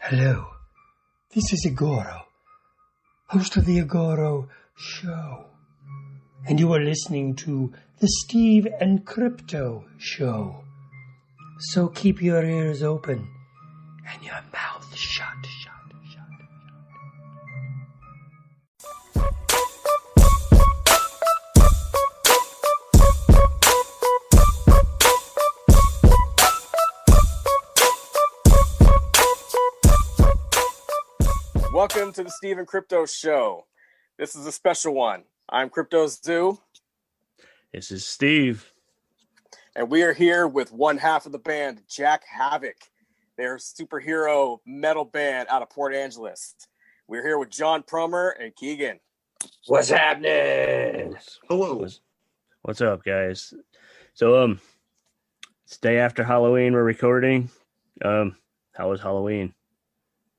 Hello, this is Igoro, host of the Igoro Show, and you are listening to the Steve and Crypto Show. So keep your ears open and your mouth shut. Welcome to the Steve and Crypto Show. This is a special one. I'm Crypto Zoo. This is Steve. And we are here with one half of the band, Jack Havoc. They're a superhero metal band out of Port Angeles. We're here with John Prummer and Keegan. What's happening? Hello. What's up, guys? So, it's day after Halloween. We're recording. How was Halloween?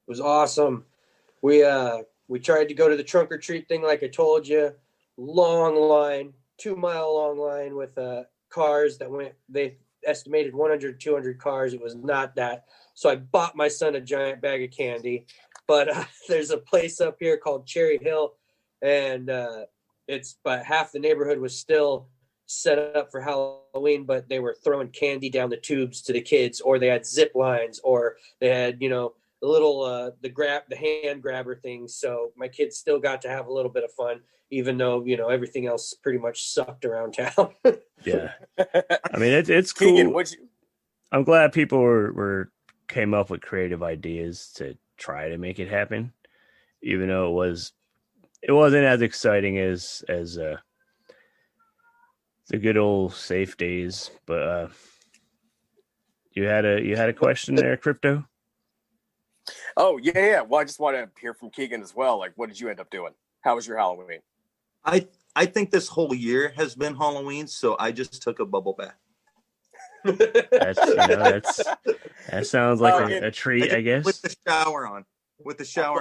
It was awesome. We tried to go to the trunk or treat thing, like I told you. Long line, 2-mile long line with cars that went. They estimated 100, 200 cars. It was not that. So I bought my son a giant bag of candy. But there's a place up here called Cherry Hill, and but half the neighborhood was still set up for Halloween, but they were throwing candy down the tubes to the kids, or they had zip lines, or they had, the little the hand grabber things. So my kids still got to have a little bit of fun, even though everything else pretty much sucked around town. Yeah, I mean it's cool. Keegan, I'm glad people were came up with creative ideas to try to make it happen, even though it wasn't as exciting as the good old safe days. But you had a question there, Crypto? Oh, yeah. Well, I just want to hear from Keegan as well. Like, what did you end up doing? How was your Halloween? I think this whole year has been Halloween, so I just took a bubble bath. That sounds like a treat, I guess. With the shower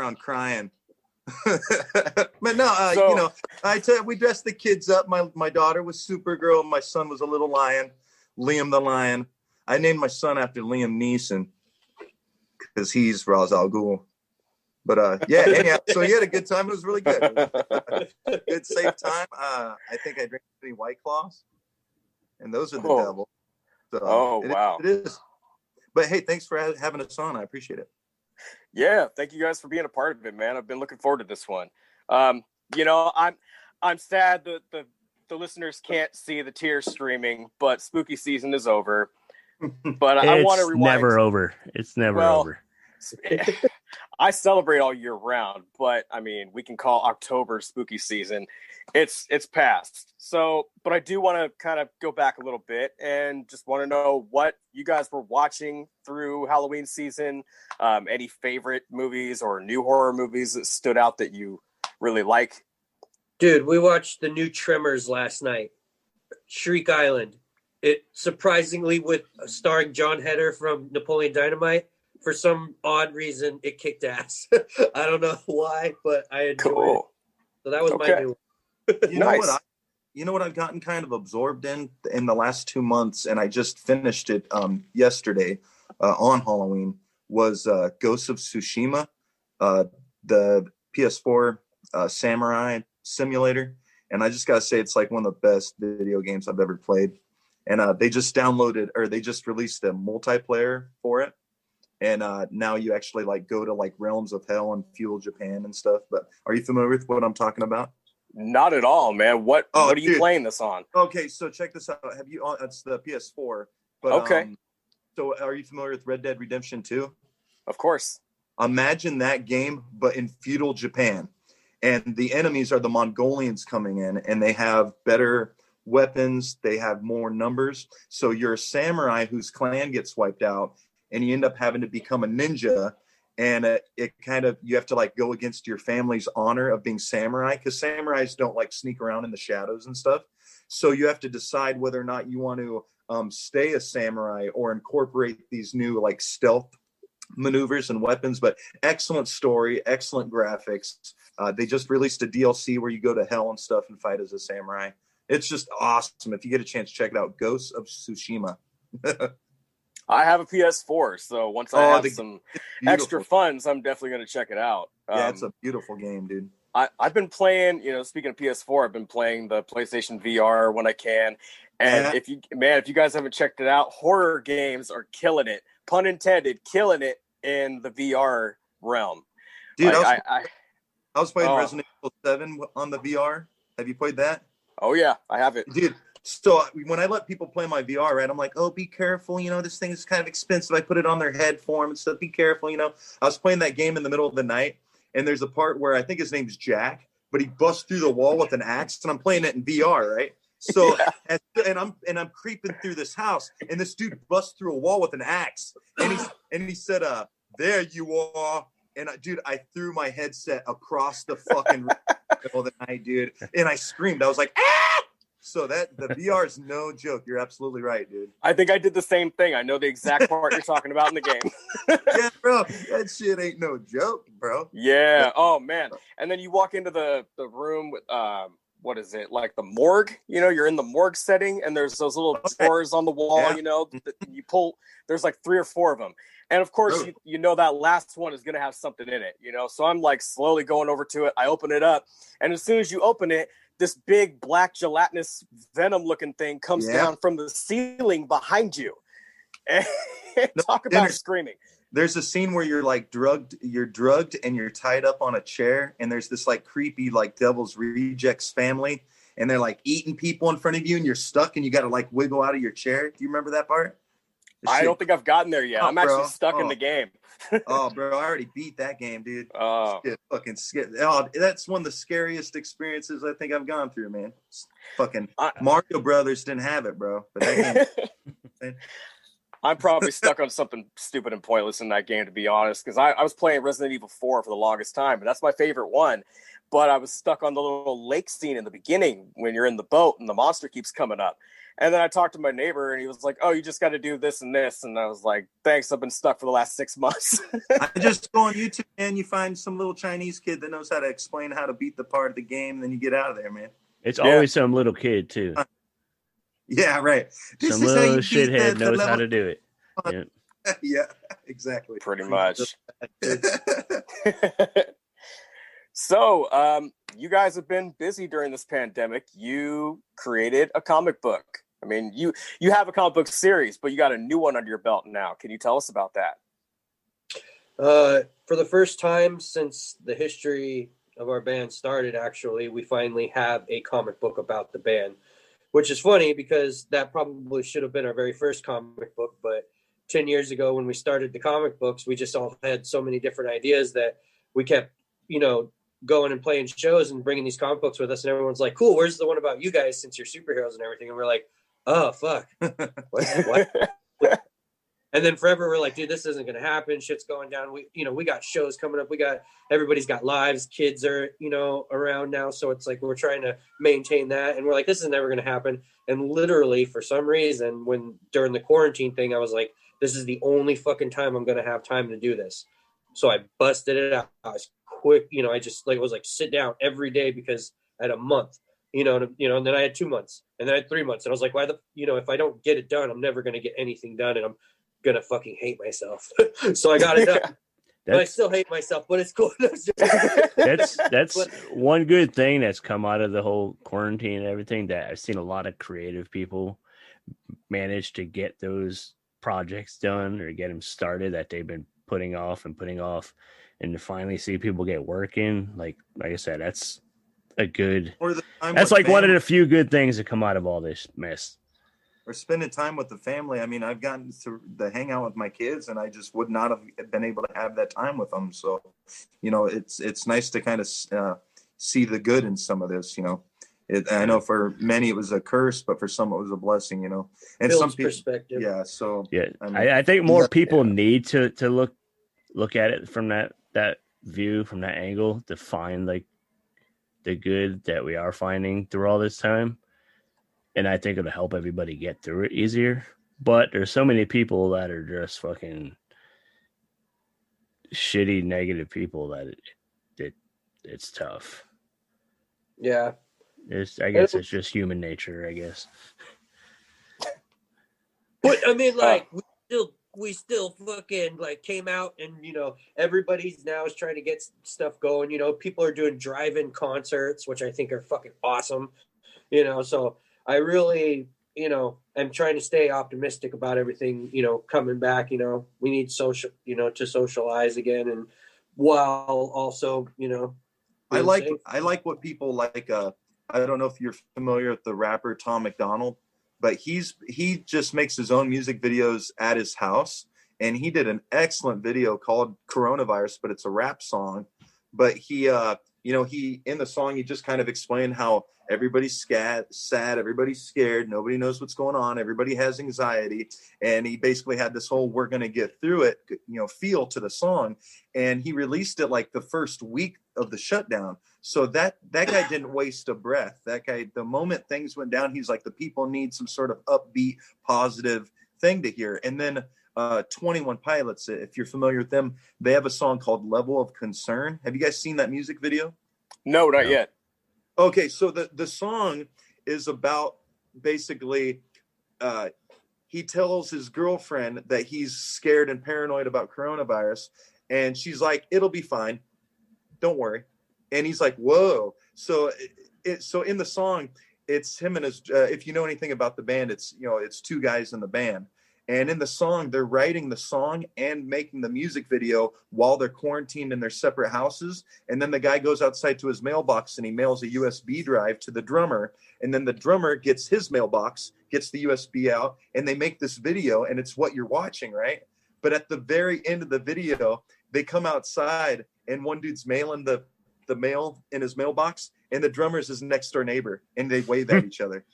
on, crying. But no, we dressed the kids up. My daughter was Supergirl. My son was a little lion, Liam the Lion. I named my son after Liam Neeson, because he's Ra's al Ghul. But anyhow, so he had a good time. It was really good. Good, safe time. I think I drank 3 White Claws, and those are the devil. So wow. It is. But hey, thanks for having us on. I appreciate it. Yeah, thank you guys for being a part of it, man. I've been looking forward to this one. I'm sad that the listeners can't see the tears streaming, but spooky season is over. But I want to rewind. It's never over. I celebrate all year round, but I mean, we can call October spooky season. It's past. So, but I do want to kind of go back a little bit and just want to know what you guys were watching through Halloween season. Any favorite movies or new horror movies that stood out that you really like? Dude, we watched the new Tremors last night. Shriek Island. It surprisingly, with starring John Heder from Napoleon Dynamite, for some odd reason, it kicked ass. I don't know why, but I enjoyed it. So that was my new one. You know what I've gotten kind of absorbed in the last 2 months, and I just finished it yesterday on Halloween, was Ghost of Tsushima, the PS4 samurai simulator. And I just got to say, it's like one of the best video games I've ever played. And they just released a multiplayer for it. And now you actually go to realms of hell and feudal Japan and stuff. But are you familiar with what I'm talking about? Not at all, man. What are you playing this on? Okay, so check this out. It's the PS4. But, okay. So are you familiar with Red Dead Redemption 2? Of course. Imagine that game, but in feudal Japan. And the enemies are the Mongolians coming in, and they have better weapons. They have more numbers. So you're a samurai whose clan gets wiped out, and you end up having to become a ninja. And you have to go against your family's honor of being samurai, because samurais don't sneak around in the shadows and stuff. So you have to decide whether or not you want to stay a samurai or incorporate these new stealth maneuvers and weapons. But excellent story, excellent graphics. They just released a DLC where you go to hell and stuff and fight as a samurai. It's just awesome. If you get a chance, check it out. Ghosts of Tsushima. I have a PS4, so once I have some extra funds, I'm definitely going to check it out. Yeah, it's a beautiful game, dude. I've been playing, speaking of PS4, I've been playing the PlayStation VR when I can. And if you guys haven't checked it out, horror games are killing it. Pun intended, killing it in the VR realm. Dude, I was playing Resident Evil 7 on the VR. Have you played that? Oh, yeah, I have it. Dude, so when I let people play my VR, right, I'm like, oh, be careful. This thing is kind of expensive. I put it on their head for them and stuff. Be careful. I was playing that game in the middle of the night. And there's a part where I think his name's Jack, but he busts through the wall with an axe, and I'm playing it in VR, right? So, and I'm creeping through this house, and this dude busts through a wall with an axe, and he said, "There you are," and dude, I threw my headset across the fucking room of the night, dude, and I screamed. I was like, "Ah!" So the VR is no joke. You're absolutely right, dude. I think I did the same thing. I know the exact part you're talking about in the game. Yeah, bro. That shit ain't no joke, bro. Yeah. Oh, man. And then you walk into the room with, what is it? Like the morgue, you're in the morgue setting and there's those little drawers on the wall, that you pull. There's like 3 or 4 of them. And of course, that last one is going to have something in it, So I'm like slowly going over to it. I open it up. And as soon as you open it, this big black gelatinous venom looking thing comes down from the ceiling behind you. And talk about screaming. There's a scene where you're like drugged and you're tied up on a chair. And there's this like creepy, like Devil's Rejects family. And they're like eating people in front of you and you're stuck and you got to like wiggle out of your chair. Do you remember that part? I don't think I've gotten there yet. I'm actually stuck in the game. Oh, bro, I already beat that game, dude. Oh, fucking scary. Oh, that's one of the scariest experiences I think I've gone through, man. Fucking Mario Brothers didn't have it, bro. But that game. I'm probably stuck on something stupid and pointless in that game, to be honest, because I was playing Resident Evil 4 for the longest time, and that's my favorite one. But I was stuck on the little lake scene in the beginning when you're in the boat and the monster keeps coming up. And then I talked to my neighbor and he was like, oh, you just got to do this and this. And I was like, thanks. I've been stuck for the last 6 months. I just go on YouTube and you find some little Chinese kid that knows how to explain how to beat the part of the game. And then you get out of there, man. It's always some little kid too. Yeah, right. Some little shithead knows how to do it. Yeah, yeah, exactly. Pretty much. So, you guys have been busy during this pandemic. You created a comic book. I mean, you have a comic book series, but you got a new one under your belt now. Can you tell us about that? For the first time since the history of our band started, actually, we finally have a comic book about the band, which is funny because that probably should have been our very first comic book. But 10 years ago when we started the comic books, we just all had so many different ideas that we kept, going and playing shows and bringing these comic books with us. And everyone's like, cool, where's the one about you guys since you're superheroes and everything? And we're like, oh, fuck. What? And then forever we're like, dude, this isn't going to happen. Shit's going down. We got shows coming up. Everybody's got lives. Kids are, around now. So it's like, we're trying to maintain that. And we're like, this is never going to happen. And literally for some reason, during the quarantine thing, I was like, this is the only fucking time I'm going to have time to do this. So I busted it out. I was quick, I just was like sit down every day because I had a month, and then I had 2 months and then I had 3 months. And I was like, why if I don't get it done, I'm never going to get anything done and I'm going to fucking hate myself. So I got it done. But I still hate myself, but it's cool. That's one good thing that's come out of the whole quarantine and everything, that I've seen a lot of creative people manage to get those projects done or get them started that they've been putting off, and to finally see people get working. Like I said, that's a good, that's like one of the few good things that come out of all this mess. Or spending time with the family. I mean, I've gotten to hang out with my kids and I just would not have been able to have that time with them. So, it's nice to kind of see the good in some of this, I know for many it was a curse, but for some it was a blessing, And Bill's some people, perspective. yeah. So yeah, I think more people need to look at it from that view, from that angle, to find like the good that we are finding through all this time. And I think it'll help everybody get through it easier. But there's so many people that are just fucking shitty, negative people that it's tough. Yeah. I guess it's just human nature, I guess. But I mean, we still fucking like came out, and everybody's now is trying to get stuff going. People are doing drive-in concerts, which I think are fucking awesome. So I really am trying to stay optimistic about everything coming back. We need social to socialize again, and while also I like what people like. I don't know if you're familiar with the rapper Tom McDonald, but he just makes his own music videos at his house, and he did an excellent video called Coronavirus, but it's a rap song. But he in the song he just kind of explained how everybody's sad, everybody's scared, nobody knows what's going on, everybody has anxiety, and he basically had this whole "we're gonna get through it" feel to the song, and he released it like the first week of the shutdown. So that guy didn't waste a breath. That guy, the moment things went down, he's like, the people need some sort of upbeat, positive thing to hear. And then 21 Pilots, if you're familiar with them, they have a song called Level of Concern. Have you guys seen that music video? No, not yet. Okay, so the song is about basically he tells his girlfriend that he's scared and paranoid about coronavirus, and she's like, it'll be fine, don't worry. And he's like, whoa. So so in the song, it's him and his if you know anything about the band, it's two guys in the band. And in the song, they're writing the song and making the music video while they're quarantined in their separate houses. And then the guy goes outside to his mailbox and he mails a USB drive to the drummer. And then the drummer gets his mailbox, gets the USB out, and they make this video. And it's what you're watching, right? But at the very end of the video, they come outside and one dude's mailing the mail in his mailbox, and the drummer's his next door neighbor, and they wave at each other.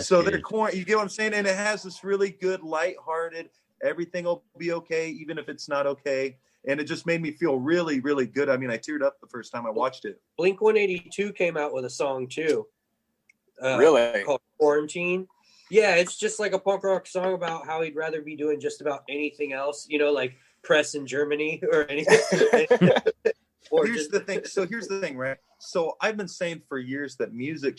So they're you get what I'm saying? And it has this really good, lighthearted, everything will be okay, even if it's not okay. And it just made me feel really, really good. I mean, I teared up the first time I watched it. Blink 182 came out with a song too. Really? Called Quarantine. Yeah, it's just like a punk rock song about how he'd rather be doing just about anything else, like press in Germany or anything. Here's the thing, right? So I've been saying for years that music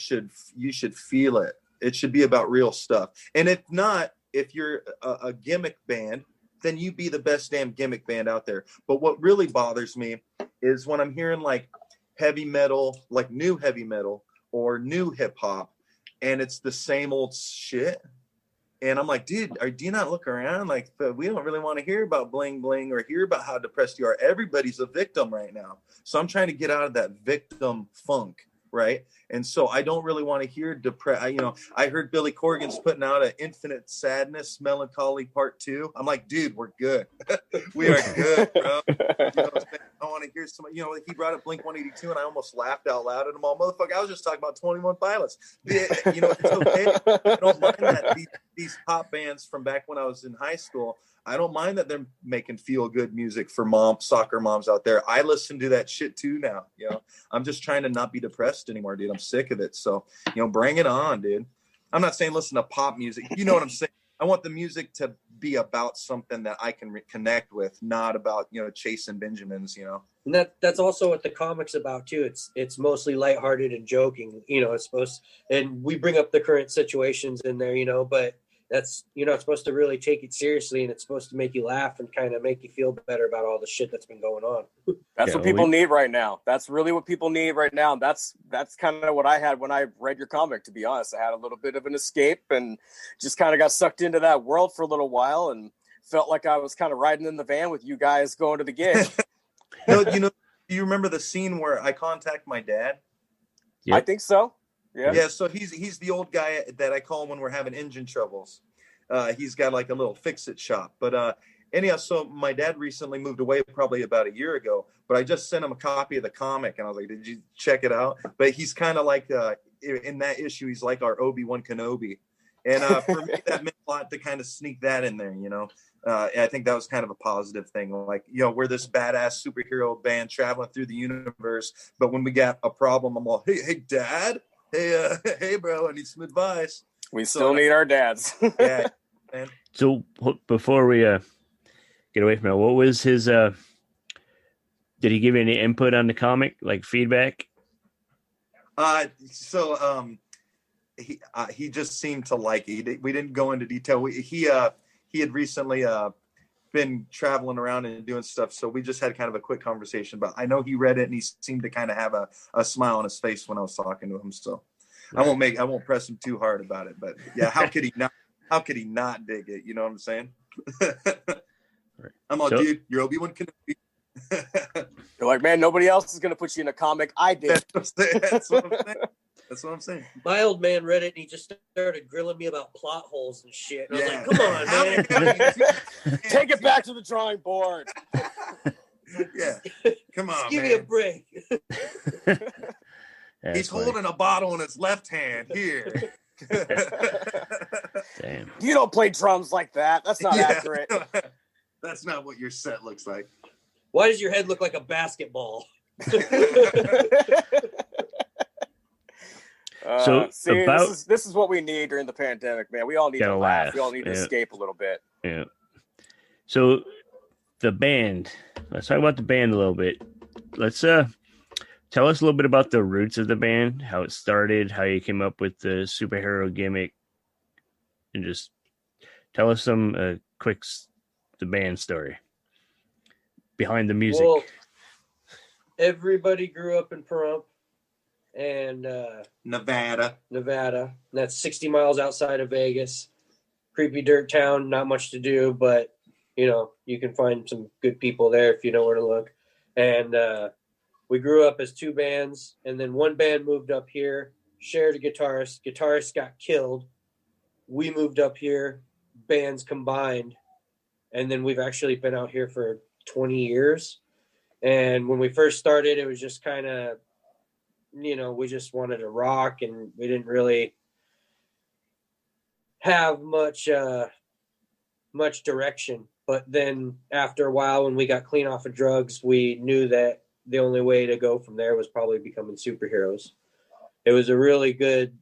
you should feel it. It should be about real stuff. And if not, if you're a gimmick band, then you be the best damn gimmick band out there. But what really bothers me is when I'm hearing like heavy metal, like new heavy metal or new hip hop, and it's the same old shit. And I'm like, dude, do you not look around? Like, we don't really want to hear about bling bling or hear about how depressed you are. Everybody's a victim right now. So I'm trying to get out of that victim funk, right? And so I don't really want to hear I heard Billy Corgan's putting out an Infinite Sadness Melancholy Part 2. I'm like, dude, we're good. We are good, bro. I want to hear some, he brought up Blink 182 and I almost laughed out loud at him all. Motherfucker, I was just talking about 21 Pilots. It's okay. I don't mind that these pop bands from back when I was in high school, I don't mind that they're making feel good music for soccer moms out there. I listen to that shit too now. I'm just trying to not be depressed anymore, dude. I'm sick of it. So, bring it on, dude. I'm not saying listen to pop music. You know what I'm saying? I want the music to be about something that I can connect with, not about, chasing Benjamins, And that's also what the comic's about too. It's mostly lighthearted and joking, it's and we bring up the current situations in there, but that's, it's supposed to really take it seriously, and it's supposed to make you laugh and kind of make you feel better about all the shit that's been going on. That's what people need right now. That's really what people need right now. That's kind of what I had when I read your comic, to be honest. I had a little bit of an escape and just kind of got sucked into that world for a little while and felt like I was kind of riding in the van with you guys going to the gig. Do you remember the scene where I contact my dad? Yep. I think so. Yeah, so he's the old guy that I call when we're having engine troubles. He's got like a little fix-it shop. But anyhow, so my dad recently moved away probably about a year ago, but I just sent him a copy of the comic, and I was like, did you check it out? But he's kind of like, in that issue, he's like our Obi-Wan Kenobi. And for me, that meant a lot to kind of sneak that in there, I think that was kind of a positive thing. Like, we're this badass superhero band traveling through the universe, but when we got a problem, I'm all, hey, Dad? Hey, bro, I need some advice. We still need our dads. Yeah, man. So before we get away from it, what was his? Did he give you any input on the comic, like feedback? He just seemed to like it. We didn't go into detail. He he had recently been traveling around and doing stuff. So we just had kind of a quick conversation, but I know he read it and he seemed to kind of have a smile on his face when I was talking to him. So I won't press him too hard about it, but yeah, how could he not dig it? You know what I'm saying? I'm all, dude, you're Obi-Wan Kenobi. You're like, man, nobody else is going to put you in a comic. I did. That's what I'm saying. My old man read it and he just started grilling me about plot holes and shit. And I was like, come on, man. Take it back to the drawing board. Yeah. Come on, give man. me a break. He's holding a bottle in his left hand here. Damn. You don't play drums like that. That's not accurate. That's not what your set looks like. Why does your head look like a basketball? This is what we need during the pandemic, man. We all need to laugh. We all need to escape a little bit. Yeah. So the band. Let's talk about the band a little bit. Let's tell us a little bit about the roots of the band, how it started, how you came up with the superhero gimmick, and just tell us some the band story behind the music. Well, everybody grew up in Pahrump and Nevada. That's 60 miles outside of Vegas. Creepy dirt town, not much to do, but you can find some good people there if you know where to look. And we grew up as two bands, and then one band moved up here, shared a guitarist. Guitarist got killed. We moved up here, bands combined, and then we've actually been out here for 20 years. And when we first started, it was just kind of, we just wanted to rock, and we didn't really have much direction. But then after a while, when we got clean off of drugs, we knew that the only way to go from there was probably becoming superheroes. It was a really good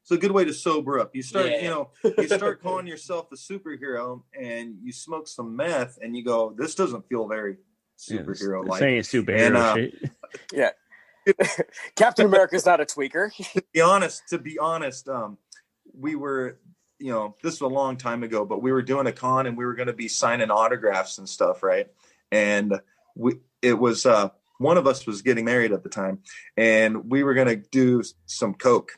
it's a good way to sober up. You start, you start calling yourself a superhero, and you smoke some meth, and you go, "This doesn't feel very superhero-like." Saying superhero shit. Yeah, Captain America's not a tweaker. To be honest, we were, this was a long time ago, but we were doing a con, and we were going to be signing autographs and stuff, right? And it was one of us was getting married at the time, and we were going to do some coke.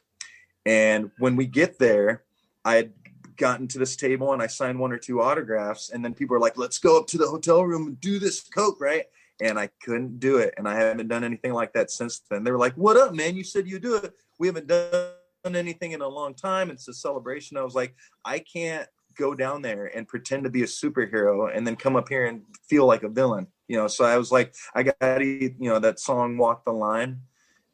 And when we get there, I had gotten to this table and I signed one or two autographs, and then people were like, "Let's go up to the hotel room and do this coke," right? And I couldn't do it, and I haven't done anything like that since then. They were like, "What up, man? You said you do it. We haven't done anything in a long time. It's a celebration." I was like, I can't go down there and pretend to be a superhero and then come up here and feel like a villain, So I was like, I got to, that song "Walk the Line."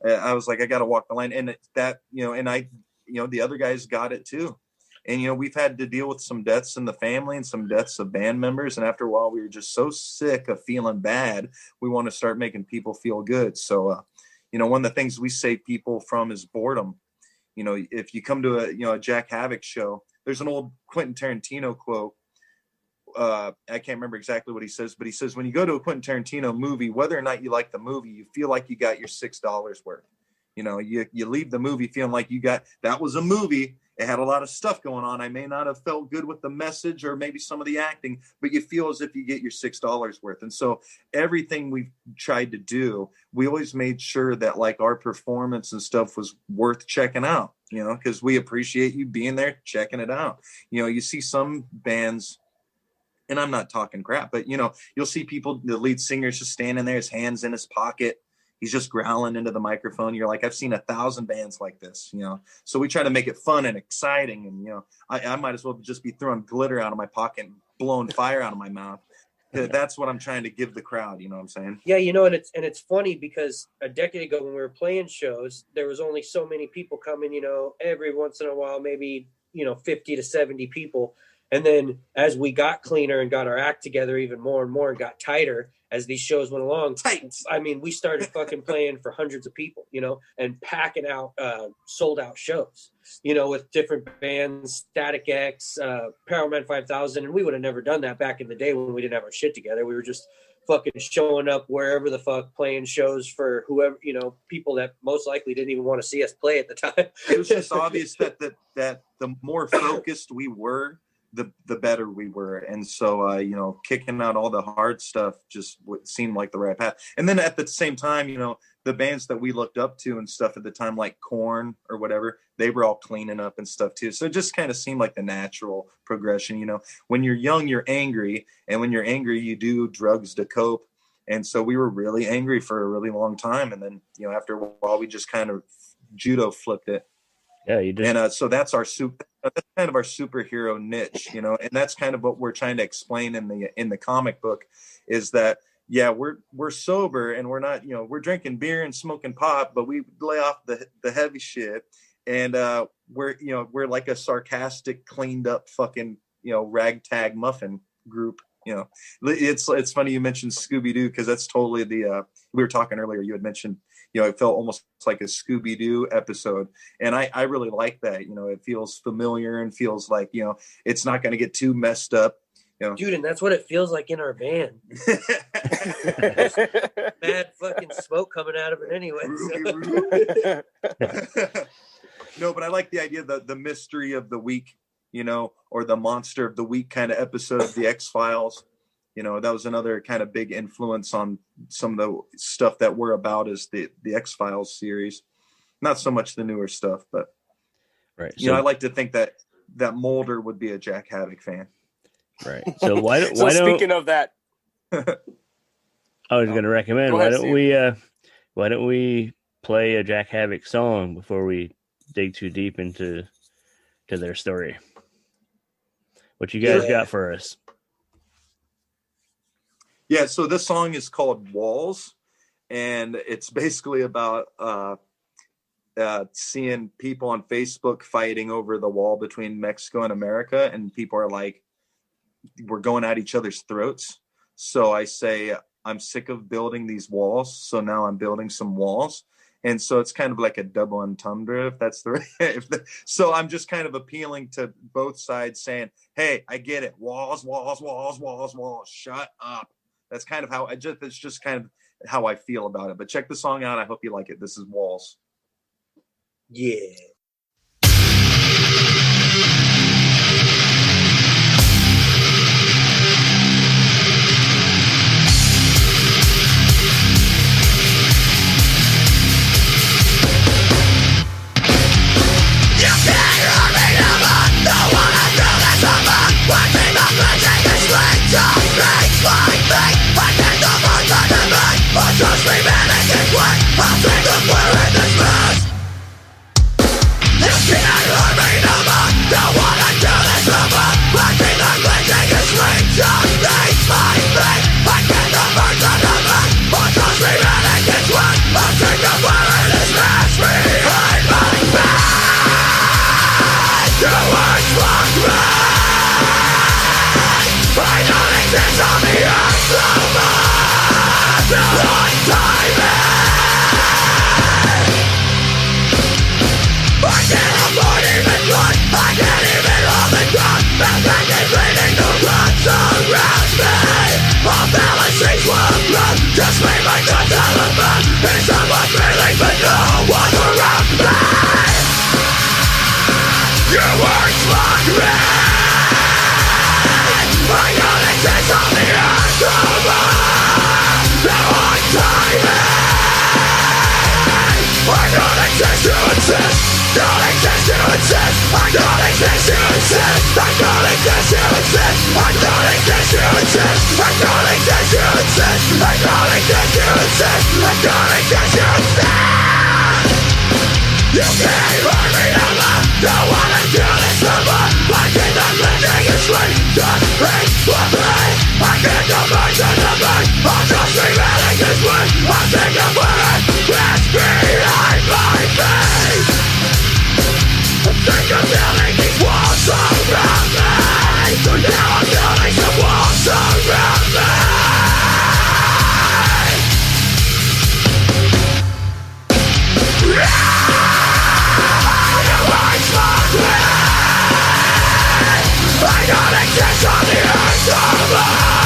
I was like, I got to walk the line, and that, and I, the other guys got it too. And, we've had to deal with some deaths in the family and some deaths of band members. And after a while, we were just so sick of feeling bad. We want to start making people feel good. So, one of the things we save people from is boredom. If you come to a Jack Havoc show, there's an old Quentin Tarantino quote. I can't remember exactly what he says, but he says, when you go to a Quentin Tarantino movie, whether or not you like the movie, you feel like you got your $6 worth. You leave the movie feeling like that was a movie. It had a lot of stuff going on. I may not have felt good with the message or maybe some of the acting, but you feel as if you get your $6 worth. And so everything we've tried to do, we always made sure that like our performance and stuff was worth checking out, because we appreciate you being there, checking it out. You see some bands, and I'm not talking crap, but you'll see people, the lead singer's just standing there, his hands in his pocket. He's just growling into the microphone. You're like, I've seen 1,000 bands like this, So we try to make it fun and exciting. And, I might as well just be throwing glitter out of my pocket and blowing fire out of my mouth. That's what I'm trying to give the crowd. You know what I'm saying? Yeah. And it's funny because a decade ago when we were playing shows, there was only so many people coming, every once in a while, maybe, 50 to 70 people. And then as we got cleaner and got our act together even more and more and got tighter as these shows went along, we started fucking playing for hundreds of people, and packing out sold out shows, with different bands, Static X, Power Man 5000. And we would have never done that back in the day when we didn't have our shit together. We were just fucking showing up wherever the fuck, playing shows for whoever, people that most likely didn't even want to see us play at the time. It was just obvious that the more focused we were, the better we were. And so, kicking out all the hard stuff just seemed like the right path. And then at the same time, the bands that we looked up to and stuff at the time, like Korn or whatever, they were all cleaning up and stuff too. So it just kind of seemed like the natural progression. When you're young, you're angry. And when you're angry, you do drugs to cope. And so we were really angry for a really long time. And then, after a while, we just kind of judo flipped it. Yeah, you did. And so that's that's kind of our superhero niche, and that's kind of what we're trying to explain in the comic book, is that, yeah, we're sober and we're not, we're drinking beer and smoking pot, but we lay off the heavy shit, and we're like a sarcastic, cleaned up fucking ragtag muffin group. It's funny you mentioned Scooby-Doo, because that's totally we were talking earlier, you had mentioned it felt almost like a Scooby-Doo episode. And I really like that. It feels familiar and feels like, it's not going to get too messed up. Dude, and that's what it feels like in our van. Mad fucking smoke coming out of it anyway. No, but I like the idea that the mystery of the week, or the monster of the week kind of episode of the X-Files. That was another kind of big influence on some of the stuff that we're about, is the X-Files series. Not so much the newer stuff, but right. I like to think that Mulder would be a Jack Havoc fan. Right. So why don't speaking of that, I was going to recommend, why don't we play a Jack Havoc song before we dig too deep into their story? What you guys got for us? Yeah, so this song is called Walls, and it's basically about seeing people on Facebook fighting over the wall between Mexico and America, and people are like, we're going at each other's throats. So I say, I'm sick of building these walls, so now I'm building some walls. And so it's kind of like a double entendre, if that's the right. So I'm just kind of appealing to both sides, saying, hey, I get it. Walls, walls, walls, walls, walls. Shut up. That's kind of how it's just kind of how I feel about it. But check the song out. I hope you like it. This is Walls. Yeah. Just made my guns elephant. It's not much feeling, but no one around me. Your words mock me. I don't exist on the earth of earth. Now I'm timing. I don't exist to exist. Don't exist to exist. I don't exist to exist. I don't exist to exist. I don't exist to exist. I don't exist to exist. I don't exist to exist. I don't exist to exist. You can't hurt me no more. Don't wanna do this no more. I cannot living is free. Just break for me. I can't go back to the back. I'm just remaining this way. I'm sick of wearing this behind my face. I'm sick of building these walls around me. So now I'm building some walls around me. I don't exist on the earth of earth.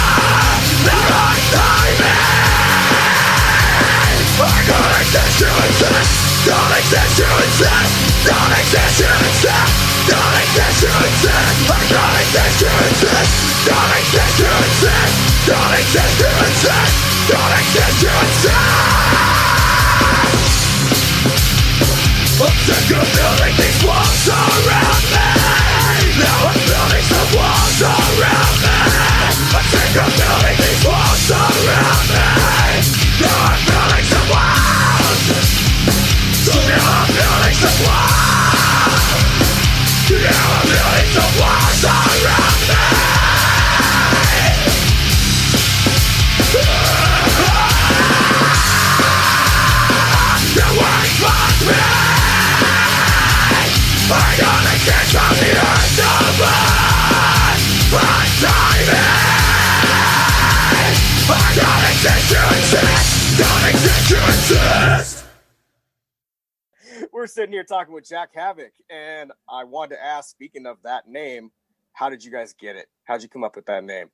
We're sitting here talking with Jack Havoc, and I wanted to ask, speaking of that name, how did you guys get it? How'd you come up with that name?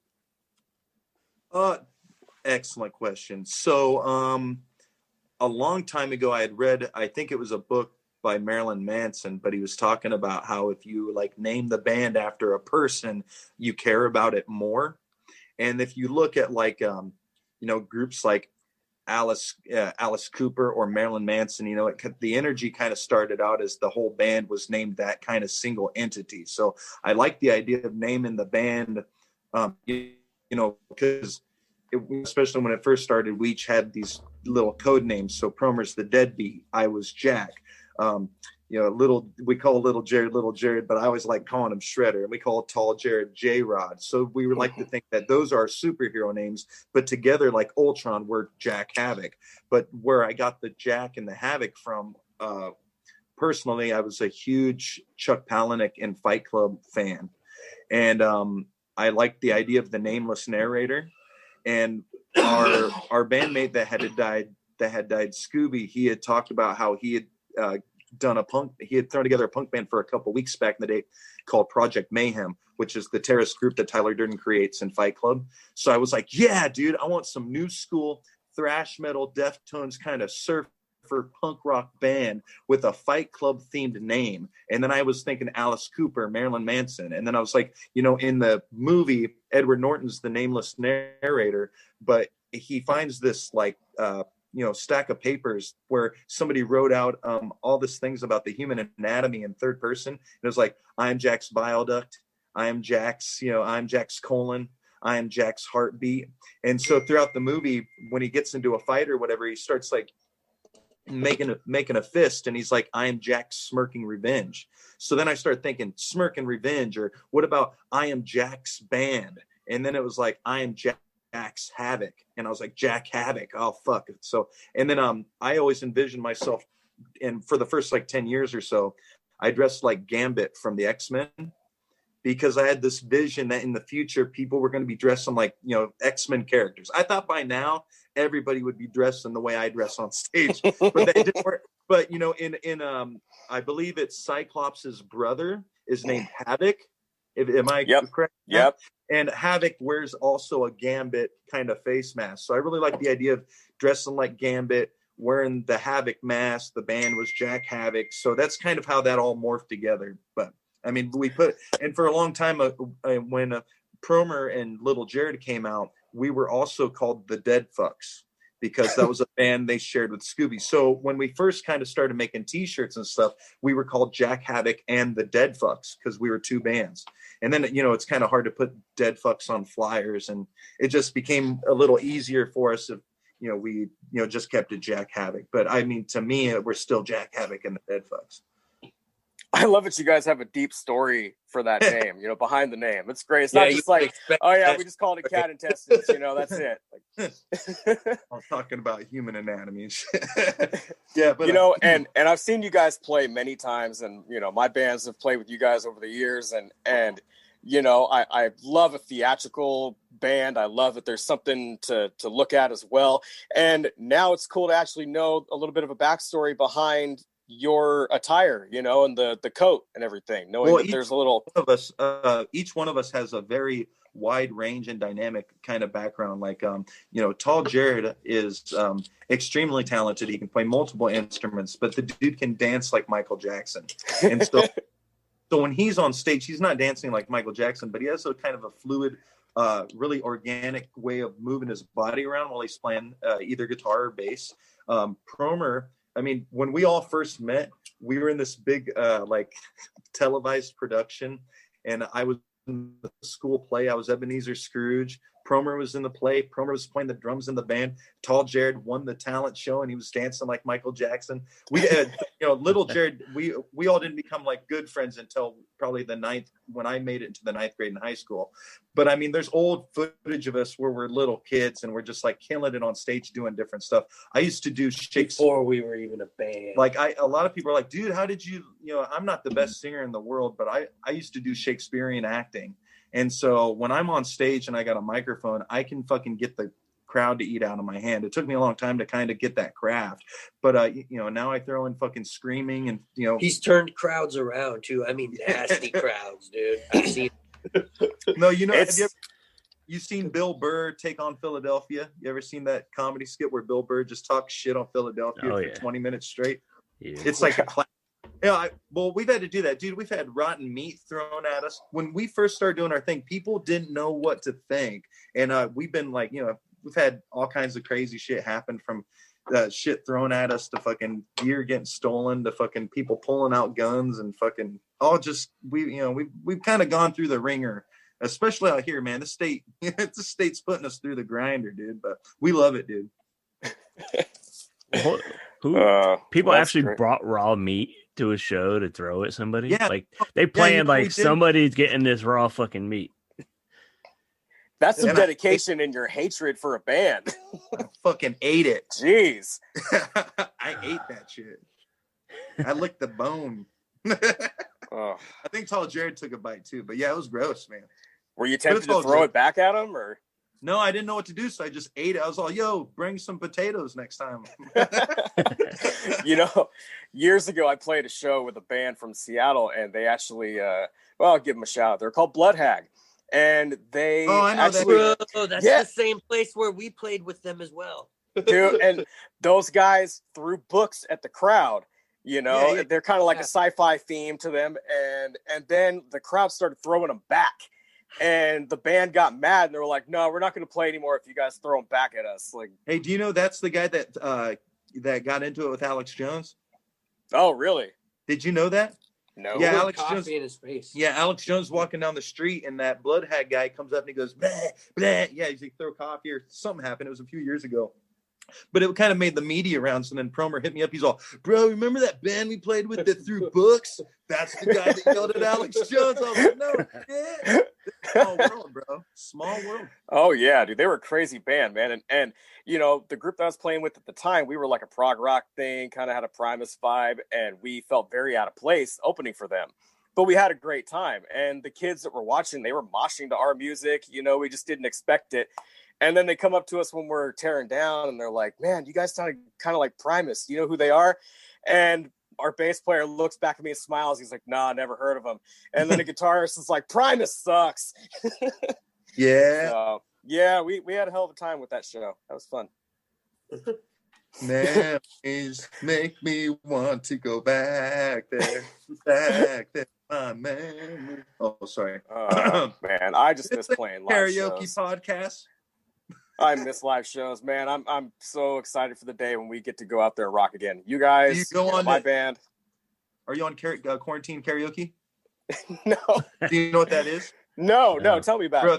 Excellent question. So, a long time ago, I had read, I think it was a book by Marilyn Manson, but he was talking about how if you like name the band after a person, you care about it more. And if you look at like, groups like Alice Cooper or Marilyn Manson, the energy kind of started out as the whole band was named that kind of single entity. So I like the idea of naming the band, because especially when it first started, we each had these little code names. So Promer's the Deadbeat. I was Jack. We call little Jared, but I always like calling him Shredder, and we call Tall Jared J-Rod. So we would like to think that those are superhero names, but together like Ultron, we're Jack Havoc. But where I got the Jack and the Havoc from, personally, I was a huge Chuck Palahniuk and Fight Club fan. And I liked the idea of the nameless narrator. And our bandmate that had died, Scooby, he had talked about how he had he had thrown together a punk band for a couple weeks back in the day called Project Mayhem, which is the terrorist group that Tyler Durden creates in Fight Club. So I was like, yeah, dude, I want some new school thrash metal, Deftones kind of surfer punk rock band with a Fight Club themed name. And then I was thinking Alice Cooper, Marilyn Manson. And then I was like, in the movie, Edward Norton's the nameless narrator, but he finds this stack of papers where somebody wrote out all these things about the human anatomy in third person. And it was like, I'm Jack's bile duct. I'm Jack's colon. I am Jack's heartbeat. And so throughout the movie, when he gets into a fight or whatever, he starts like making a fist, and he's like, I am Jack's smirking revenge. So then I started thinking smirk and revenge, or what about I am Jack's band? And then it was like, I am Jack's Havoc. And I was like, Jack Havoc. Oh, fuck. So, and then I always envisioned myself, and for the first 10 years or so, I dressed like Gambit from the X-Men, because I had this vision that in the future, people were going to be dressing like, X-Men characters. I thought by now everybody would be dressed in the way I dress on stage, but they didn't work. But, I believe it's Cyclops' brother is named Havoc. Am I correct? Yep. And Havoc wears also a Gambit kind of face mask. So I really like the idea of dressing like Gambit, wearing the Havoc mask. The band was Jack Havoc. So that's kind of how that all morphed together. But I mean, and for a long time, when Promer and Little Jared came out, we were also called the Dead Fucks, because that was a band they shared with Scooby. So when we first kind of started making t-shirts and stuff, we were called Jack Havoc and the Dead Fucks, because we were two bands. And then, it's kind of hard to put Dead Fucks on flyers, and it just became a little easier for us if, we, just kept it Jack Havoc. But I mean, to me, we're still Jack Havoc and the Dead Fucks. I love that you guys have a deep story for that name, behind the name. It's great. It's not just like, oh yeah, we just called it cat intestines, that's it. I'm talking about human anatomy and shit. Yeah, but and I've seen you guys play many times, and my bands have played with you guys over the years, and I love a theatrical band. I love that there's something to look at as well. And now it's cool to actually know a little bit of a backstory behind your attire, you know, and the coat and everything, knowing that there's a little each one of us has a very wide range and dynamic kind of background. Like, you know, Tall Jared is extremely talented. He can play multiple instruments, but the dude can dance like Michael Jackson. And so, so when he's on stage, he's not dancing like Michael Jackson, but he has a kind of a fluid, really organic way of moving his body around while he's playing either guitar or bass. Promer, I mean, when we all first met, we were in this big, like, televised production, and I was in the school play. I was Ebenezer Scrooge. Promer was in the play. Promer was playing the drums in the band. Tall Jared won the talent show, and he was dancing like Michael Jackson. We, you know, little Jared, we all didn't become like good friends until probably the 9th, when I made it into the 9th grade in high school. But I mean, there's old footage of us where we're little kids and we're just like killing it on stage doing different stuff. I used to do Shakespeare before we were even a band. Like, a lot of people are like, dude, how did you know, I'm not the best singer in the world, but I used to do Shakespearean acting. And so when I'm on stage and I got a microphone, I can fucking get the crowd to eat out of my hand. It took me a long time to kind of get that craft, but you know, now I throw in fucking screaming, and you know, he's turned crowds around too. I mean, nasty crowds, dude. I've seen. No, you know, you've seen Bill Burr take on Philadelphia. You ever seen that comedy skit where Bill Burr just talks shit on Philadelphia for 20 minutes straight? Yeah. It's like a class. Yeah, well, we've had to do that, dude. We've had rotten meat thrown at us. When we first started doing our thing, people didn't know what to think. And we've been like, you know, we've had all kinds of crazy shit happen, from shit thrown at us to fucking gear getting stolen to fucking people pulling out guns and fucking all just, we've kind of gone through the ringer, especially out here, man. The state's putting us through the grinder, dude, but we love it, dude. People actually brought raw meat to a show to throw at somebody. Yeah, like they planned like somebody's getting this raw fucking meat. That's some dedication in your hatred for a band. I fucking ate it. Jeez. I ate that shit. I licked the bone. I think Tall Jared took a bite too, but yeah, it was gross, man. Were you tempted to throw it back at him, or? No, I didn't know what to do, so I just ate it. I was all, yo, bring some potatoes next time. You know, years ago, I played a show with a band from Seattle, and they actually, I'll give them a shout out. They're called Blood Hag. And they I know actually, that. Bro, that's the same place where we played with them as well. Dude, and those guys threw books at the crowd. You know, they're kind of like a sci-fi theme to them. And then the crowd started throwing them back. And the band got mad, and they were like, "No, we're not going to play anymore if you guys throw them back at us." Like, hey, do you know that's the guy that got into it with Alex Jones? Oh, really? Did you know that? No. Yeah, Alex Jones in his face. Yeah, Alex Jones walking down the street, and that Blood Hag guy comes up and he goes, "Bleh, bleh." Yeah, he's like, throw coffee or something happened. It was a few years ago. But it kind of made the media rounds, and then Promer hit me up. He's all, "Bro, remember that band we played with that threw books? That's the guy that yelled at Alex Jones." I was like, "No shit." Small world, bro. Small world. Oh, yeah, dude. They were a crazy band, man. And you know, the group that I was playing with at the time, we were like a prog rock thing, kind of had a Primus vibe, and we felt very out of place opening for them. But we had a great time. And the kids that were watching, they were moshing to our music. You know, we just didn't expect it. And then they come up to us when we're tearing down, and they're like, "Man, you guys sound kind of like Primus. You know who they are?" And our bass player looks back at me and smiles. He's like, "Nah, never heard of them." And then the guitarist is like, "Primus sucks." Yeah. So, yeah, we had a hell of a time with that show. That was fun. Memories make me want to go back there. Back there. My memory. Oh, sorry. Man, I just miss playing live karaoke shows. podcast. I miss live shows, man. I'm so excited for the day when we get to go out there and rock again. You guys, you go on my band. Are you on quarantine karaoke? No. Do you know what that is? No. Tell me about it. Bro,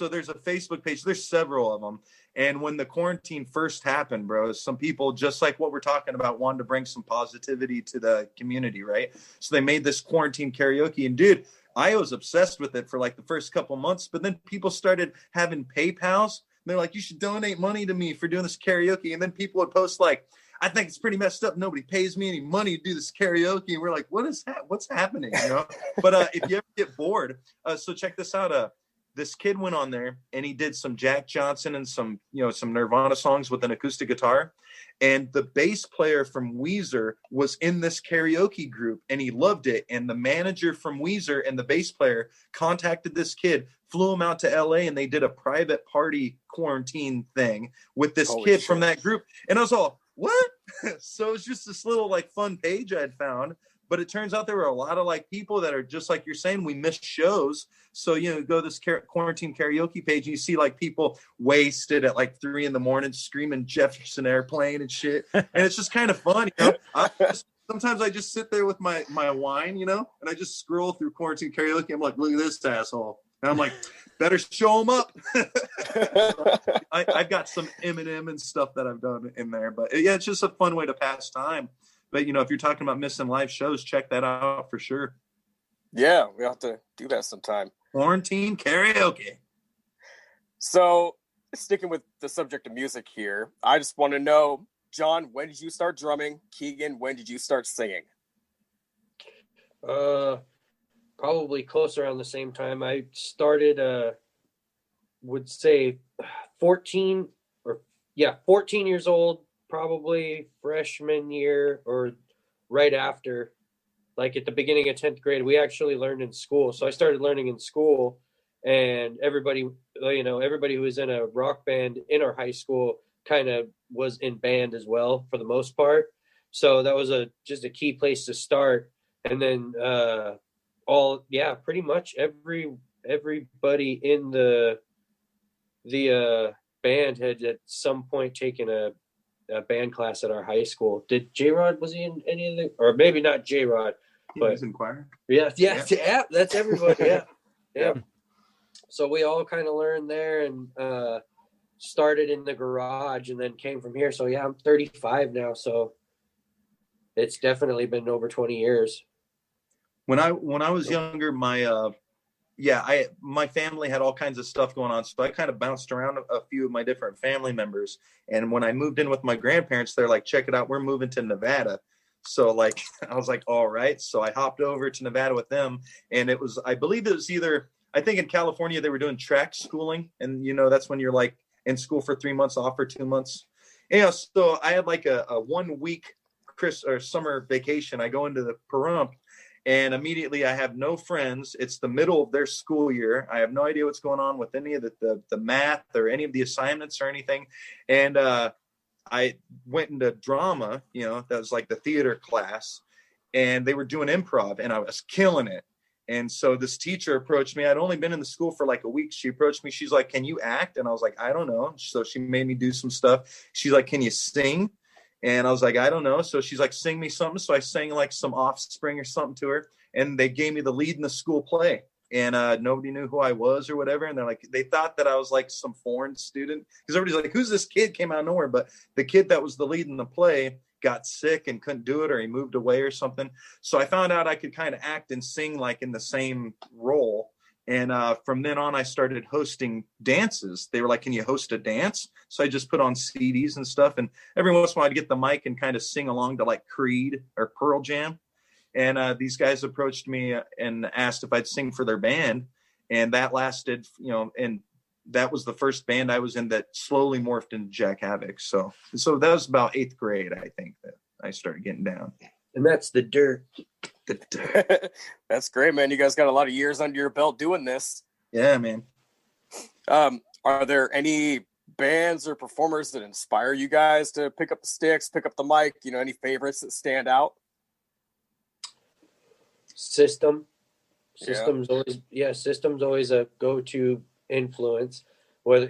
there's a Facebook page. There's several of them. And when the quarantine first happened, bro, some people, just like what we're talking about, wanted to bring some positivity to the community, right? So they made this quarantine karaoke. And dude, I was obsessed with it for like the first couple months. But then people started having PayPals. They're like, "You should donate money to me for doing this karaoke." And then people would post like, "I think it's pretty messed up. Nobody pays me any money to do this karaoke." And we're like, what's happening? You know? But if you ever get bored, so check this out. this kid went on there and he did some Jack Johnson and some Nirvana songs with an acoustic guitar. And the bass player from Weezer was in this karaoke group and he loved it. And the manager from Weezer and the bass player contacted this kid, flew him out to LA, and they did a private party quarantine thing with this kid from that group. And I was all, what? So it's just this little like fun page I'd found. But it turns out there were a lot of like people that are just like you're saying, we missed shows. So, go to this quarantine karaoke page and you see like people wasted at like 3 a.m. screaming Jefferson Airplane and shit. And it's just kind of fun. Sometimes I just sit there with my wine, and I just scroll through quarantine karaoke. I'm like, look at this asshole. And I'm like, better show him up. I've got some Eminem and stuff that I've done in there. But yeah, it's just a fun way to pass time. But, if you're talking about missing live shows, check that out for sure. Yeah, we have to do that sometime. Quarantine karaoke. So, sticking with the subject of music here, I just want to know, John, when did you start drumming? Keegan, when did you start singing? Probably close around the same time. I started, would say 14 years old. Probably freshman year or right after, like at the beginning of 10th grade. We actually learned in school. So I started learning in school, and everybody who was in a rock band in our high school kind of was in band as well for the most part. So that was just a key place to start. And then pretty much everybody in the band had at some point taken a band class at our high school. Did J-Rod, was he in any of the, or maybe not J-Rod, but he's in choir. Yeah, that's everybody. Yeah. So we all kind of learned there and started in the garage and then came from here. So yeah, I'm 35 now, so it's definitely been over 20 years. When I was younger, my family had all kinds of stuff going on. So I kind of bounced around a few of my different family members. And when I moved in with my grandparents, they're like, check it out, we're moving to Nevada. So like, I was like, all right. So I hopped over to Nevada with them. And I believe it was I think in California, they were doing track schooling. And, that's when you're like in school for 3 months, off for 2 months. So I had like a 1 week summer vacation. I go into the Pahrump. And immediately I have no friends. It's the middle of their school year. I have no idea what's going on with any of the math or any of the assignments or anything. And I went into drama, that was like the theater class. And they were doing improv and I was killing it. And so this teacher approached me. I'd only been in the school for like a week. She approached me. She's like, can you act? And I was like, I don't know. So she made me do some stuff. She's like, can you sing? And I was like, I don't know. So she's like, sing me something. So I sang like some Offspring or something to her. And they gave me the lead in the school play. And nobody knew who I was or whatever. And they're like, they thought that I was like some foreign student. Because everybody's like, who's this kid? Came out of nowhere. But the kid that was the lead in the play got sick and couldn't do it, or he moved away or something. So I found out I could kind of act and sing like in the same role. And from then on, I started hosting dances. They were like, can you host a dance? So I just put on CDs and stuff. And every once in a while, I'd get the mic and kind of sing along to like Creed or Pearl Jam. And these guys approached me and asked if I'd sing for their band. And that lasted, and that was the first band I was in that slowly morphed into Jack Havoc. So that was about 8th grade, I think, that I started getting down. And that's the dirt. That's great, man. You guys got a lot of years under your belt doing this. Yeah, man. Are there any bands or performers that inspire you guys to pick up the sticks, pick up the mic? Any favorites that stand out? System's always a go-to influence. Whether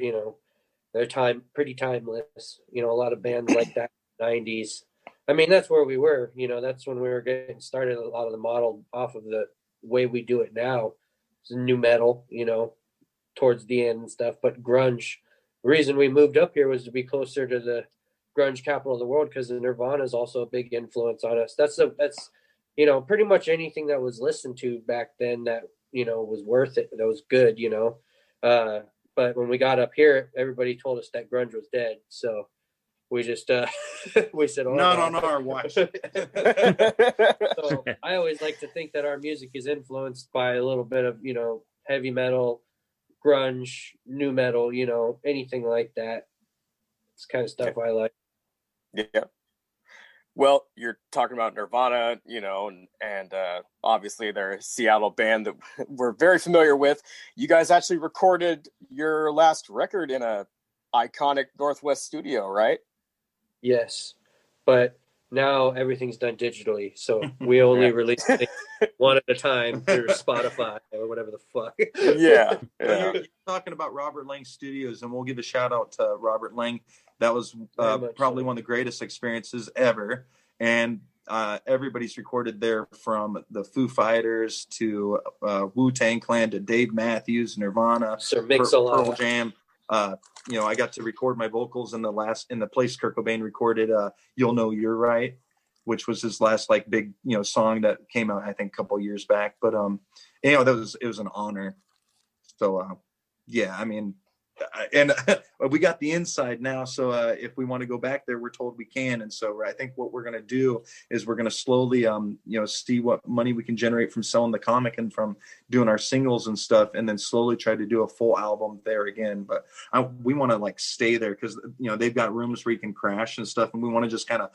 they're pretty timeless. A lot of bands like that in the 90s. I mean, that's where we were, that's when we were getting started. A lot of the model off of the way we do it now. It's new metal, towards the end and stuff. But grunge, the reason we moved up here was to be closer to the grunge capital of the world, because the Nirvana is also a big influence on us. That's pretty much anything that was listened to back then that, was worth it, that was good, But when we got up here, everybody told us that grunge was dead. So we just we said, oh, not on our watch. So I always like to think that our music is influenced by a little bit of heavy metal, grunge, new metal, you know, anything like that. It's kind of stuff I like. Yeah. Well, you're talking about Nirvana, you know, and obviously they're a Seattle band that we're very familiar with. You guys actually recorded your last record in a iconic Northwest studio, right? Yes, but now everything's done digitally, so we only release things one at a time through Spotify or whatever the fuck. Yeah. You're talking about Robert Lang Studios, and we'll give a shout out to Robert Lang. That was probably one of the greatest experiences ever. And everybody's recorded there, from the Foo Fighters to Wu-Tang Clan to Dave Matthews, Nirvana, Sir Mix-a-Lot. Pearl Jam. You know, I got to record my vocals in the place Kurt Cobain recorded You'll Know You're Right, which was his last like big, you know, song that came out, I think, a couple of years back. But you know, it was an honor. So yeah, I mean, and we got the inside now, so if we want to go back there, we're told we can. And so I think what we're going to do is we're going to slowly you know, see what money we can generate from selling the comic and from doing our singles and stuff, and then slowly try to do a full album there again. But we want to like stay there, because, you know, they've got rooms where you can crash and stuff, and we want to just kind of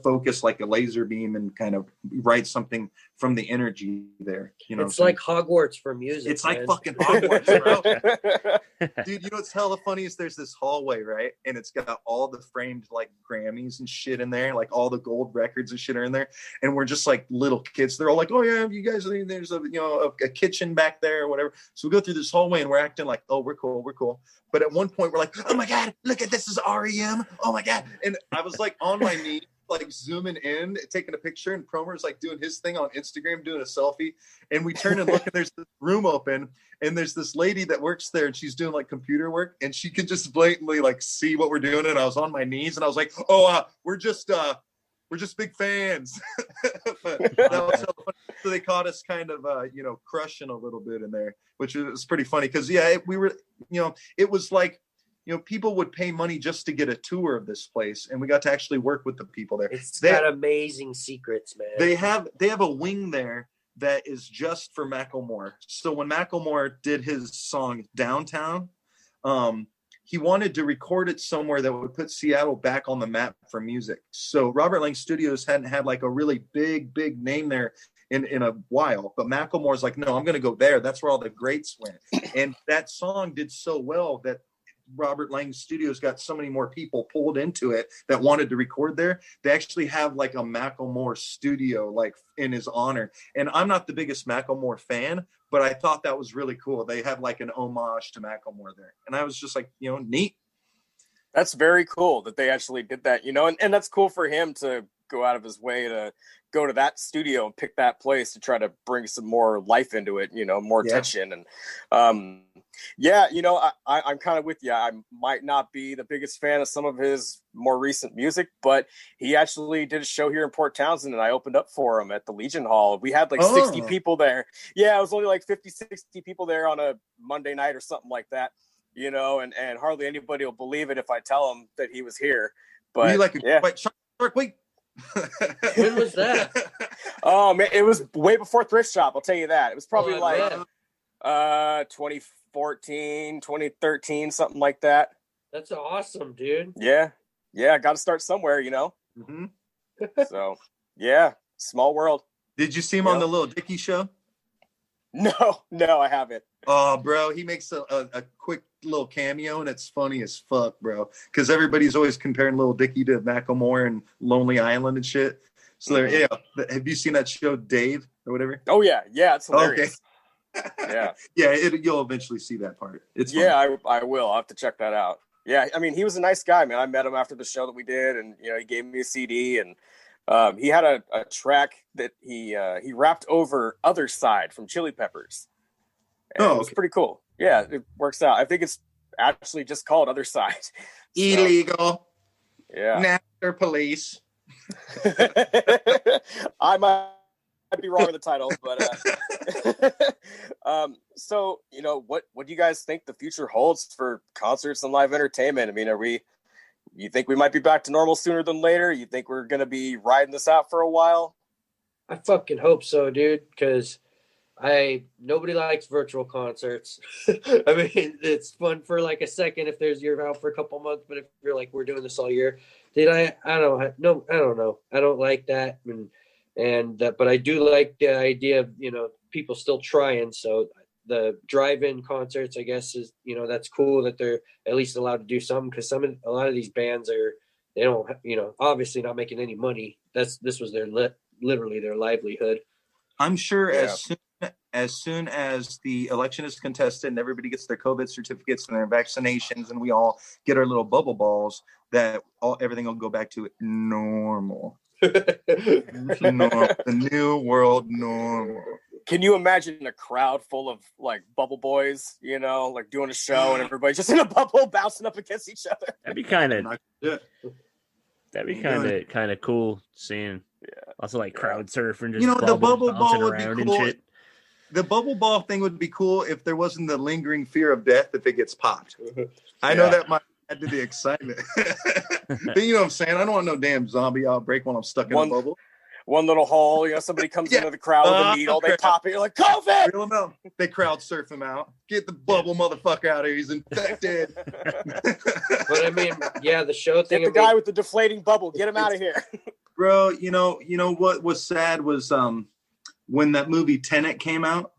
focus like a laser beam and kind of write something from the energy there, you know. It's like Hogwarts for music. It's like fucking Hogwarts, bro. Dude, you know what's hella funny is there's this hallway, right? And it's got all the framed like Grammys and shit in there, like all the gold records and shit are in there. And we're just like little kids. They're all like, "Oh yeah, you guys, there's a, you know, a kitchen back there or whatever." So we go through this hallway and we're acting like, "Oh, we're cool, we're cool." But at one point we're like, "Oh my God, look at this is REM. Oh my God." And I was like on my knee, like zooming in, taking a picture, and Promer's like doing his thing on Instagram, doing a selfie. And we turn and look, and there's this room open, and there's this lady that works there, and she's doing like computer work, and she can just blatantly like see what we're doing. And I was on my knees, and I was like, "Oh, we're just big fans." But that was so funny. So they caught us kind of you know, crushing a little bit in there, which was pretty funny, because yeah, we were, you know, it was like, you know, people would pay money just to get a tour of this place, and we got to actually work with the people there. It's got amazing secrets, man. They have a wing there that is just for Macklemore. So when Macklemore did his song Downtown, he wanted to record it somewhere that would put Seattle back on the map for music. So Robert Lang Studios hadn't had like a really big name there in a while, but Macklemore's like, "No, I'm going to go there. That's where all the greats went." And that song did so well that Robert Lang Studios got so many more people pulled into it that wanted to record there. They actually have like a Macklemore studio like in his honor. And I'm not the biggest Macklemore fan, but I thought that was really cool. They had like an homage to Macklemore there. And I was just like, you know, neat. That's very cool that they actually did that, you know, and that's cool for him to go out of his way to go to that studio and pick that place to try to bring some more life into it, you know, more tension. And yeah, you know, I'm kind of with you. I might not be the biggest fan of some of his more recent music, but he actually did a show here in Port Townsend, and I opened up for him at the Legion Hall. We had like 60 people there. Yeah, it was only like 50, 60 people there on a Monday night or something like that, you know, and hardly anybody will believe it if I tell them that he was here. But you like Shark Week? When was that? Oh man, it was way before Thrift Shop, I'll tell you that. It was probably 2014, 2013, something like that. That's awesome, dude. Yeah, I got to start somewhere, you know. Mm-hmm. So yeah, small world. Did you see him on the Little Dicky show? No, I haven't. Oh, bro, he makes a quick little cameo, and it's funny as fuck, bro. Because everybody's always comparing Little Dicky to Macklemore and Lonely Island and shit. So yeah, have you seen that show, Dave or whatever? Oh yeah, it's hilarious. Okay. Yeah, you'll eventually see that part. It's funny. Yeah, I will. I'll have to check that out. Yeah, I mean, he was a nice guy, man. I met him after the show that we did, and you know, he gave me a CD, and he had a track that he rapped over "Other Side" from Chili Peppers. And it was pretty cool. Yeah, it works out. I think it's actually just called "Other Side." Illegal. Yeah. National police. I might be wrong with the title, but so you know, what do you guys think the future holds for concerts and live entertainment? I mean, you think we might be back to normal sooner than later? You think we're gonna be riding this out for a while? I fucking hope so, dude, because Nobody likes virtual concerts. I mean, it's fun for like a second if you're out for a couple months, but if you're like, we're doing this all year, I don't know. I don't like that. But I do like the idea of, people still trying. So the drive-in concerts, I guess, is, that's cool that they're at least allowed to do something, because a lot of these bands they don't, obviously not making any money. This was literally their livelihood. I'm sure as soon as the election is contested and everybody gets their COVID certificates and their vaccinations and we all get our little bubble balls, that everything will go back to normal. The new world normal. Can you imagine a crowd full of like bubble boys, like doing a show and everybody just in a bubble bouncing up against each other? That'd be kind of cool seeing. Yeah. Also, like crowd surfing, just the bubble ball would be cool. And shit. The bubble ball thing would be cool if there wasn't the lingering fear of death if it gets popped. I know that might add to the excitement. But you know what I'm saying? I don't want no damn zombie outbreak when I'm stuck in a bubble. One little hole, somebody comes into the crowd with a needle, they pop it, you're like, COVID! Reel him out. They crowd surf him out. Get the bubble motherfucker out of here. He's infected. But I mean, the show thing. Get the guy with the deflating bubble. Get him out of here. Bro, you know what was sad was when that movie Tenet came out,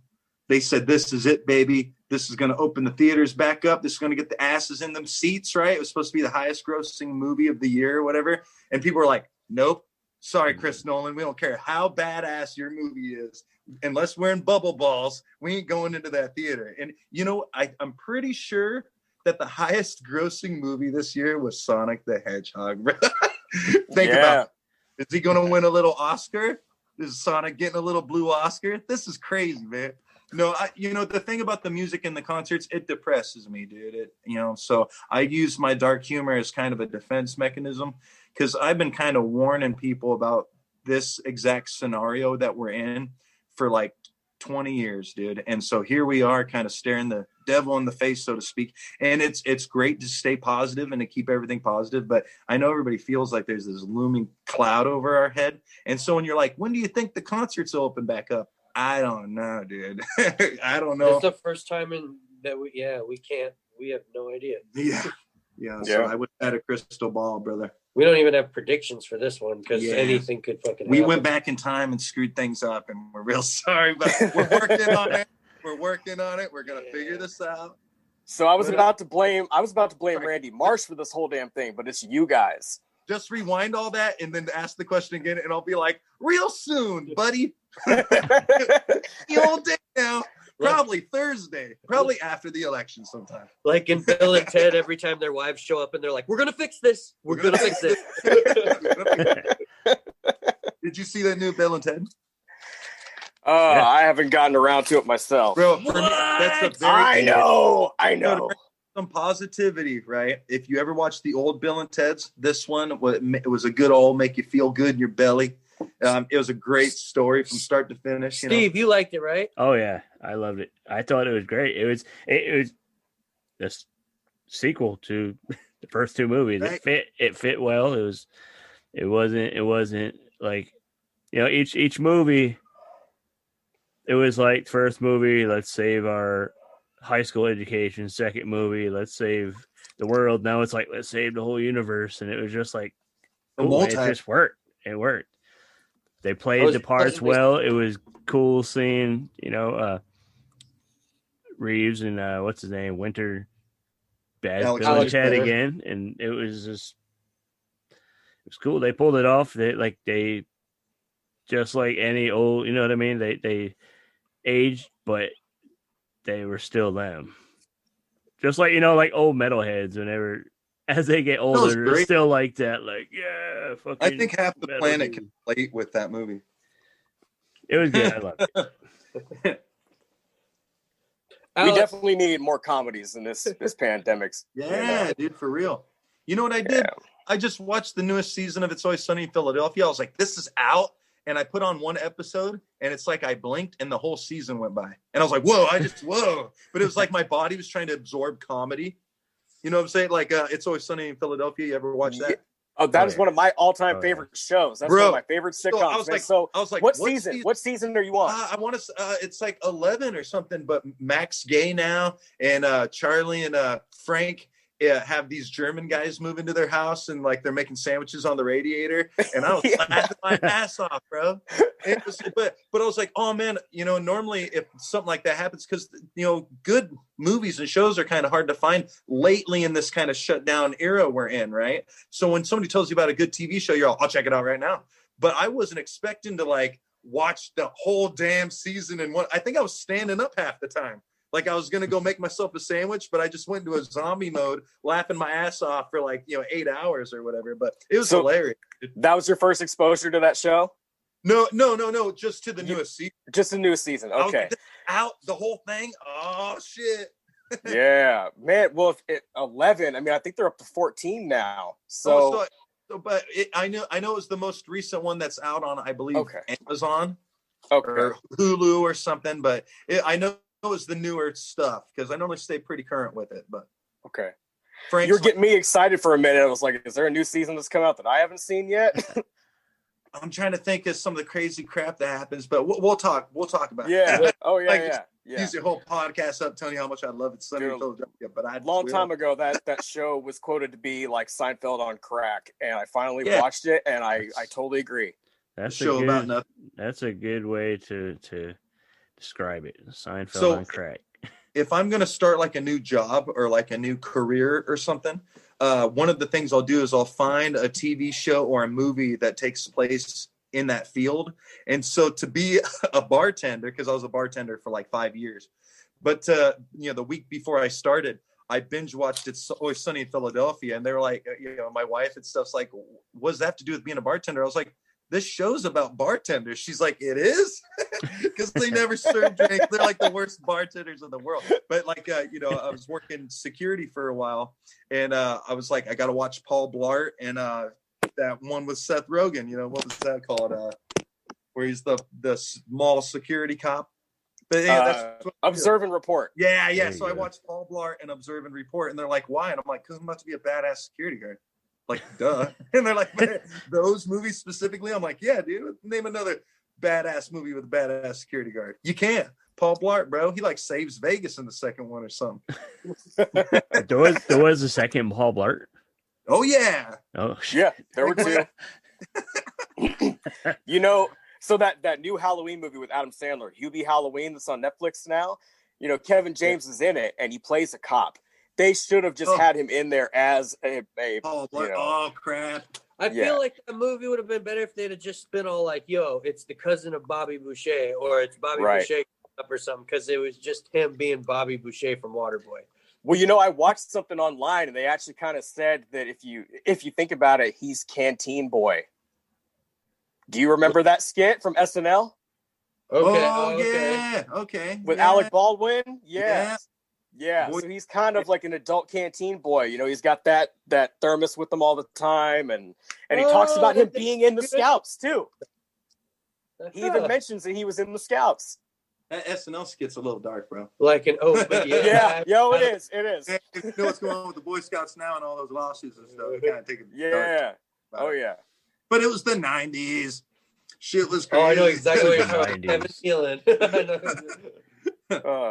they said, this is it, baby. This is going to open the theaters back up. This is going to get the asses in them seats, right? It was supposed to be the highest grossing movie of the year or whatever. And people were like, nope. Sorry, Chris Nolan. We don't care how badass your movie is. Unless we're in bubble balls, we ain't going into that theater. And, I'm pretty sure that the highest grossing movie this year was Sonic the Hedgehog. Think about it. Is he going to win a little Oscar? Is Sonic getting a little blue Oscar? This is crazy, man. No, the thing about the music and the concerts, it depresses me, dude. So I use my dark humor as kind of a defense mechanism, because I've been kind of warning people about this exact scenario that we're in for like 20 years, dude. And so here we are kind of staring the devil in the face, so to speak. And it's great to stay positive and to keep everything positive. But I know everybody feels like there's this looming cloud over our head. And so when you're like, when do you think the concerts will open back up? I don't know, dude. I don't know. It's the first time we have no idea. Yeah. So I would add a crystal ball, brother. We don't even have predictions for this one, because anything could fucking happen. We went back in time and screwed things up, and we're real sorry, but we're working on it. We're going to figure this out. So I was about to blame Randy Marsh for this whole damn thing, but it's you guys. Just rewind all that and then ask the question again, and I'll be like, real soon, buddy. The old day now. Probably Thursday. Probably after the election sometime. Like in Bill and Ted, every time their wives show up and they're like, we're going to fix this. We're going to fix this. Did you see that new Bill and Ted? I haven't gotten around to it myself. Bro, for me, that's a very... I know. Some positivity, right? If you ever watched the old Bill and Ted's, this one, it was a good old make you feel good in your belly. It was a great story from start to finish. Steve, you liked it, right? Oh yeah, I loved it. I thought it was great. It was a sequel to the first two movies. Right. It fit well. It wasn't like, each movie. It was like first movie, let's save our high school education. Second movie, let's save the world. Now it's like, let's save the whole universe. And it was just like, cool. It just worked. It worked. They played the parts well. It was cool seeing, Reeves and what's his name, Winter, Alex Chad again, and it was cool. They pulled it off. They just like any old, you know what I mean. They aged, but they were still them. Just like like old metalheads, whenever. As they get older, they're still like that. Like, yeah, fucking. I think half the planet can relate with that movie. It was good. I loved it. We definitely needed more comedies in this pandemics. Yeah, dude, for real. You know what I did? I just watched the newest season of It's Always Sunny in Philadelphia. I was like, this is out. And I put on one episode, and it's like I blinked, and the whole season went by. And I was like, whoa. But it was like my body was trying to absorb comedy. You know what I'm saying? Like, It's Always Sunny in Philadelphia. You ever watch that? Oh, that is one of my all-time Oh, yeah. favorite shows. That's Bro, one of my favorite sitcoms. I was man. like, so what what season are you on? I want to. It's like 11 or something. But Mac's gay now, and Charlie and Frank have these German guys move into their house, and like they're making sandwiches on the radiator. And I was laughing my ass off, bro. It was, but I was like, oh man, normally if something like that happens, because good movies and shows are kind of hard to find lately in this kind of shutdown era we're in, right? So when somebody tells you about a good TV show, you're all, I'll check it out right now. But I wasn't expecting to like watch the whole damn season in one. I think I was standing up half the time. Like I was going to go make myself a sandwich, but I just went into a zombie mode, laughing my ass off for 8 hours or whatever. But it was hilarious. That was your first exposure to that show? No. Just to the newest season. Just the newest season. Okay. Out the whole thing. Oh shit. Yeah, man. Well, 11. I mean, I think they're up to 14 now. But I know it's the most recent one that's out on, I believe, Amazon or Hulu or something. But I know it's the newer stuff because I normally stay pretty current with it. But okay, Frank's you're getting me excited for a minute. I was like, is there a new season that's come out that I haven't seen yet? I'm trying to think of some of the crazy crap that happens, but we'll talk about it. Yeah. Oh yeah, yeah. Use your whole podcast up telling you how much I love it. But long time ago that show was quoted to be like Seinfeld on crack, and I finally watched it, and I totally agree. That's a show about nothing. That's a good way to describe it. Seinfeld on crack. If I'm going to start like a new job or like a new career or something, one of the things I'll do is I'll find a TV show or a movie that takes place in that field. And so to be a bartender, because I was a bartender for like 5 years, but the week before I started, I binge watched It's Always Sunny in Philadelphia, and they were like, my wife and stuff's like, what does that have to do with being a bartender? I was like, this show's about bartenders. She's like, it is? Because they never serve drinks. They're like the worst bartenders in the world. But I was working security for a while, and I was like, I got to watch Paul Blart and that one with Seth Rogen. What was that called? Where he's the mall security cop. But that's Observe and Report. Yeah. So I watched Paul Blart and Observe and Report, and they're like, why? And I'm like, because I'm about to be a badass security guard. Like, duh. And they're like, man, those movies specifically? I'm like, yeah, dude, name another badass movie with a badass security guard. You can't. Paul Blart, bro, he saves Vegas in the second one or something. There was a second Paul Blart. Oh yeah. Oh yeah, there were two. So that new Halloween movie with Adam Sandler, Hubie Halloween, that's on Netflix now. Kevin James is in it, and he plays a cop. They should have just had him in there as a oh crap. I feel like the movie would have been better if they'd have just been all like, yo, it's the cousin of Bobby Boucher, or it's Bobby Boucher up or something, because it was just him being Bobby Boucher from Waterboy. Well, I watched something online, and they actually kind of said that if you think about it, he's Canteen Boy. Do you remember that skit from SNL? Okay. With Alec Baldwin? Yeah, so he's kind of like an adult canteen boy. He's got that thermos with him all the time, and he talks about him being in the Scouts too. He even mentions that he was in the Scouts. That SNL skit's a little dark, bro. But it is. You know what's going on with the Boy Scouts now and all those lawsuits and stuff. Kind of take it dark. But it was the 90s. Shit was crazy. Oh, I know exactly what you're talking about. Kevin Nealon.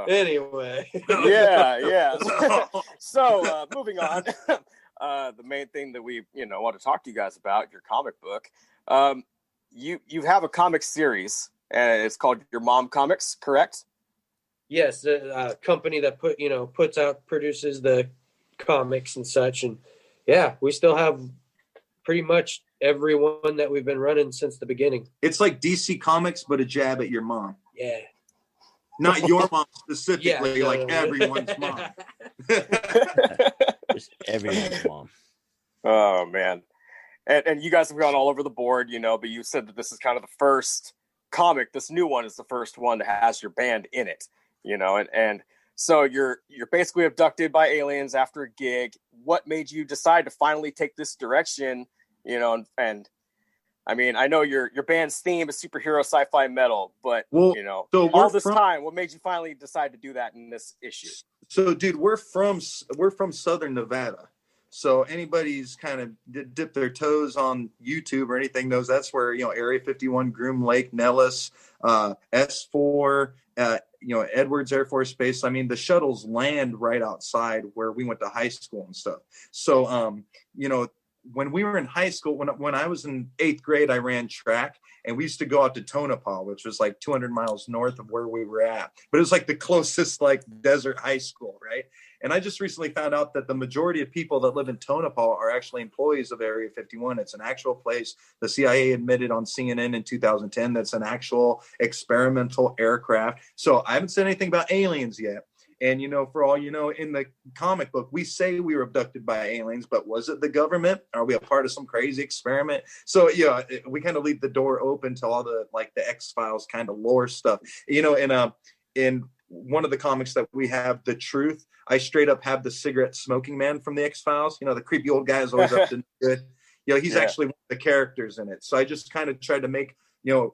Anyway. Yeah. So moving on. The main thing that we want to talk to you guys about, your comic book. You have a comic series, and it's called Your Mom Comics, correct? Yes, a company that produces the comics and such, and we still have pretty much everyone that we've been running since the beginning. It's like DC Comics, but a jab at your mom. Yeah. Not your mom specifically, everyone's mom. Just everyone's mom. Oh, man. And you guys have gone all over the board, but you said that this is kind of the first comic. This new one is the first one that has your band in it, and so you're basically abducted by aliens after a gig. What made you decide to finally take this direction, and I mean, I know your band's theme is superhero sci-fi metal, but so all this time, what made you finally decide to do that in this issue? So, dude, we're from Southern Nevada. So anybody's kind of dipped their toes on YouTube or anything knows that's where, Area 51, Groom Lake, Nellis, S4, Edwards Air Force Base. I mean, the shuttles land right outside where we went to high school and stuff. So, when we were in high school, when I was in 8th grade, I ran track, and we used to go out to Tonopah, which was like 200 miles north of where we were at. But it was like the closest like desert high school, right? And I just recently found out that the majority of people that live in Tonopah are actually employees of Area 51. It's an actual place. The CIA admitted on CNN in 2010 that's an actual experimental aircraft. So I haven't said anything about aliens yet. And, for all in the comic book, we say we were abducted by aliens, but was it the government? Are we a part of some crazy experiment? So, we kind of leave the door open to all the, like, the X-Files kind of lore stuff. In one of the comics that we have, The Truth, I straight up have the cigarette smoking man from the X-Files. The creepy old guy is always up to good. He's actually one of the characters in it. So I just kind of tried to make,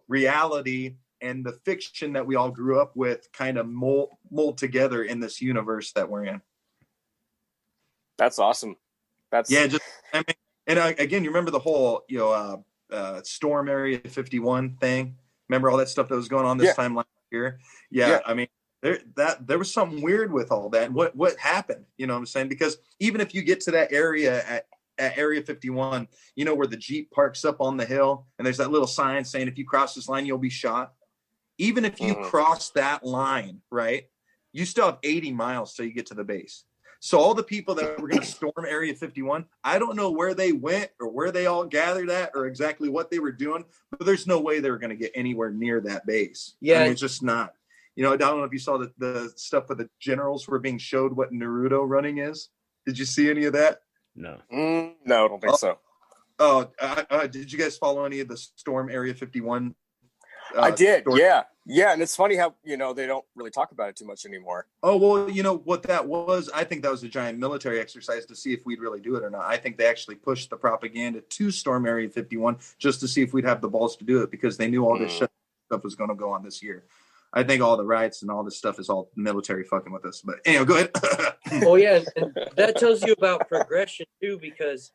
reality and the fiction that we all grew up with kind of mold together in this universe that we're in. That's awesome. Again, you remember the whole, Storm Area 51 thing? Remember all that stuff that was going on this time last year? Yeah. I mean, there was something weird with all that. What happened? You know what I'm saying? Because even if you get to that area at Area 51, where the Jeep parks up on the hill and there's that little sign saying, if you cross this line, you'll be shot. Even if you cross that line, right, you still have 80 miles till you get to the base. So all the people that were going to storm Area 51, I don't know where they went or where they all gathered at or exactly what they were doing, but there's no way they were going to get anywhere near that base. Yeah. I mean, it's just not. I don't know if you saw the stuff where the generals were being showed what Naruto running is. Did you see any of that? No. No, I don't think so. Did you guys follow any of the Storm Area 51? I did, yeah. And it's funny how, they don't really talk about it too much anymore. Oh, well, what that was, I think that was a giant military exercise to see if we'd really do it or not. I think they actually pushed the propaganda to Storm Area 51 just to see if we'd have the balls to do it because they knew all this stuff was going to go on this year. I think all the riots and all this stuff is all military fucking with us. But anyway, go ahead. Oh, yeah. And that tells you about progression, too, because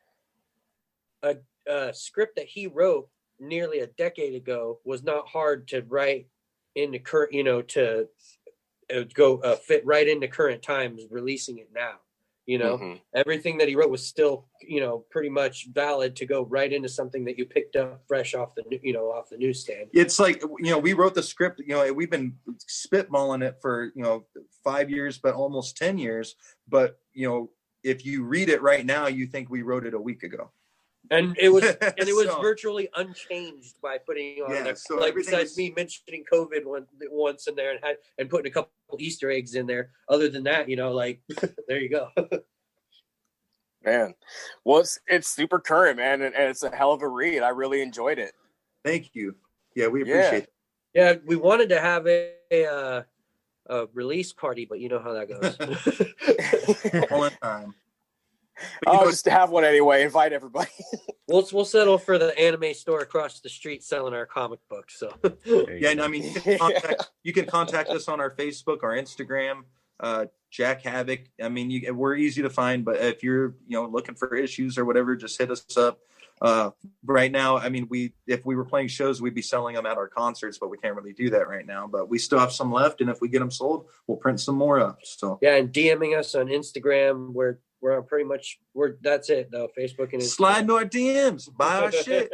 a script that he wrote nearly a decade ago was not hard to write in the current, to go fit right into current times, releasing it now. Everything that he wrote was still, pretty much valid to go right into something that you picked up fresh off the, off the newsstand. It's like, we wrote the script, we've been spitballing it for, 5 years, but almost 10 years. But, if you read it right now, you think we wrote it a week ago. And it was virtually unchanged by putting on there. So like besides me mentioning COVID once in there and putting a couple Easter eggs in there. Other than that, there you go. Man, well, it's super current, man, and it's a hell of a read. I really enjoyed it. Thank you. Yeah, we appreciate it. Yeah, we wanted to have a release party, but you know how that goes. All the time. Just to have one anyway. Invite everybody. We'll settle for the anime store across the street selling our comic books. So yeah, I mean, you can contact us on our Facebook, our Instagram, Jack Havoc. I mean, we're easy to find. But if you're looking for issues or whatever, just hit us up. Right now, I mean, if we were playing shows, we'd be selling them at our concerts, but we can't really do that right now. But we still have some left, and if we get them sold, we'll print some more up. So yeah, and DMing us on Instagram, we're pretty much that's it though. Facebook and Instagram. Slide into our DMs, buy our shit.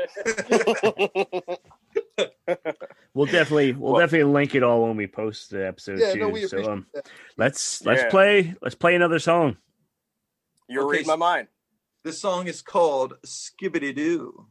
We'll definitely link it all when we post the episode too. No, we appreciate that. Let's play another song. You're reading my mind. This song is called Skibbity Doo.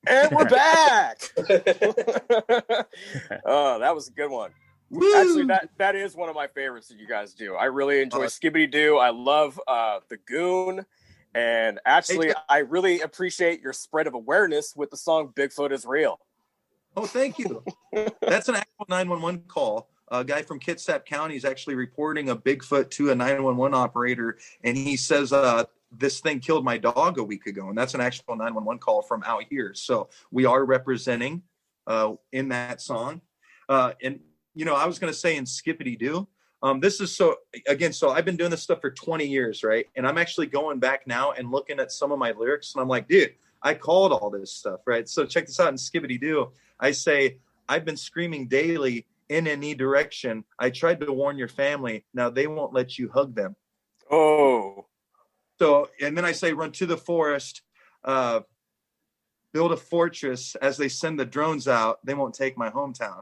And we're back. Oh, that was a good one. Woo! Actually, that is one of my favorites that you guys do. I really enjoy Skibbity Doo. I love the Goon. And actually, I really appreciate your spread of awareness with the song Bigfoot is Real. Oh, thank you. That's an actual 911 call. A guy from Kitsap County is actually reporting a Bigfoot to a 911 operator. And he says, this thing killed my dog a week ago. And that's an actual 911 call from out here. So we are representing in that song. And, you know, I was going to say in Skippity Doo, this is so I've been doing this stuff for 20 years, right? And I'm actually going back now and looking at some of my lyrics. And I'm like, dude, I called all this stuff, right? So check this out in Skibbity Doo. I say, I've been screaming daily in any direction. I tried to warn your family. Now they won't let you hug them. Oh. So, and then I say, run to the forest, build a fortress. As they send the drones out, they won't take my hometown.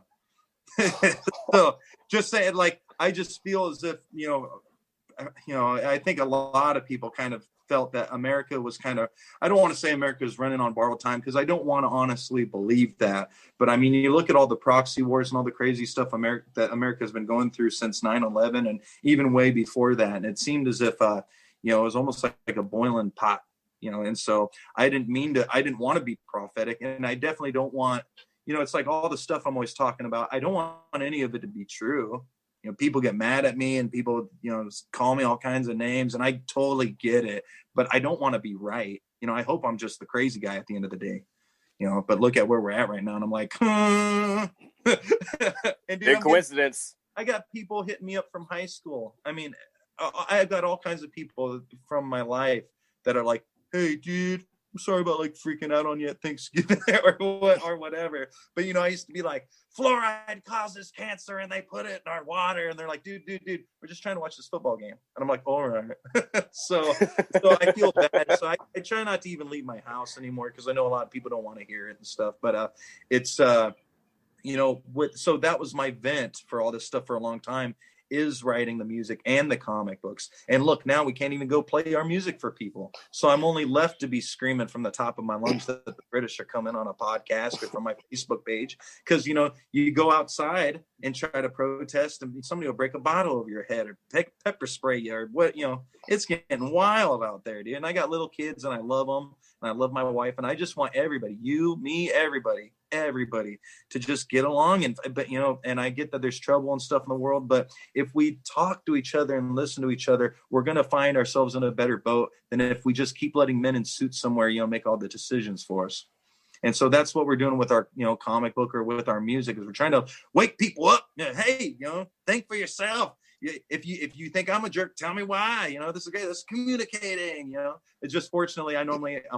So just saying, like, I just feel as if, you know, I think a lot of people kind of felt that America was kind of, I don't want to say America is running on borrowed time, because I don't want to honestly believe that. But I mean, you look at all the proxy wars and all the crazy stuff that America has been going through since 9/11 and even way before that. And it seemed as if, you know, it was almost like a boiling pot, you know. And so I didn't want to be prophetic. And I definitely don't want, you know, it's like all the stuff I'm always talking about. I don't want any of it to be true. You know, people get mad at me and people, you know, call me all kinds of names, and I totally get it, but I don't want to be right. You know, I hope I'm just the crazy guy at the end of the day, you know, but look at where we're at right now. And I'm like, and dude, big coincidence. I got people hitting me up from high school. I mean, I've got all kinds of people from my life that are like, hey, dude, I'm sorry about like freaking out on you at Thanksgiving or whatever. But, you know, I used to be like, fluoride causes cancer and they put it in our water. And they're like, dude, we're just trying to watch this football game. And I'm like, all right. so I feel bad. So I try not to even leave my house anymore, because I know a lot of people don't want to hear it and stuff. But it's, you know, so that was my vent for all this stuff for a long time. is writing the music and the comic books. And look, now we can't even go play our music for people. So I'm only left to be screaming from the top of my lungs that the British are coming on a podcast or from my Facebook page. Because, you know, you go outside and try to protest and somebody will break a bottle over your head or pepper spray you or what, you know, it's getting wild out there, dude. And I got little kids and I love them and I love my wife. And I just want everybody, you, me, everybody to just get along. But you know, and I get that there's trouble and stuff in the world, but if we talk to each other and listen to each other, we're going to find ourselves in a better boat than if we just keep letting men in suits somewhere, you know, make all the decisions for us. And so that's what we're doing with our, you know, comic book or with our music, is we're trying to wake people up. You know, hey, you know, think for yourself. If you think I'm a jerk, tell me why. You know, this is great. This is communicating. You know, it's just fortunately I'm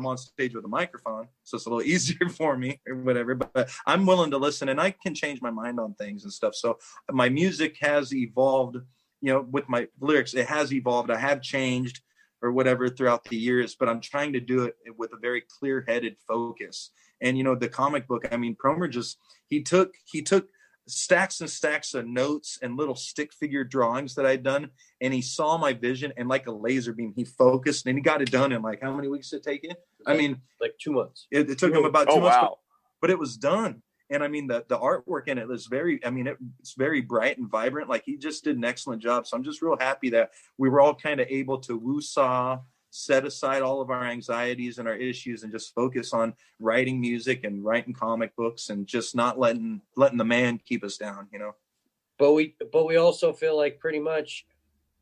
on stage with a microphone, so it's a little easier for me or whatever. But I'm willing to listen, and I can change my mind on things and stuff. So my music has evolved. You know, with my lyrics, it has evolved. I have changed or whatever throughout the years, but I'm trying to do it with a very clear-headed focus. And you know, the comic book. I mean, Promer just he took stacks and stacks of notes and little stick figure drawings that I'd done, and he saw my vision, and like a laser beam, he focused and he got it done in like, how many weeks did it take you? I mean, like 2 months. It took him about 2 months, wow. but it was done. And I mean, the artwork in it is very, I mean, it's very bright and vibrant. Like, he just did an excellent job. So I'm just real happy that we were all kind of able to woo-saw, set aside all of our anxieties and our issues and just focus on writing music and writing comic books and just not letting the man keep us down, you know. But we also feel like pretty much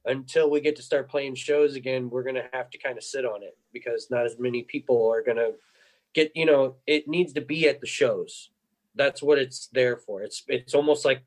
until we get to start playing shows again, we're going to have to kind of sit on it, because not as many people are going to get, you know, it needs to be at the shows. That's what it's there for. It's almost like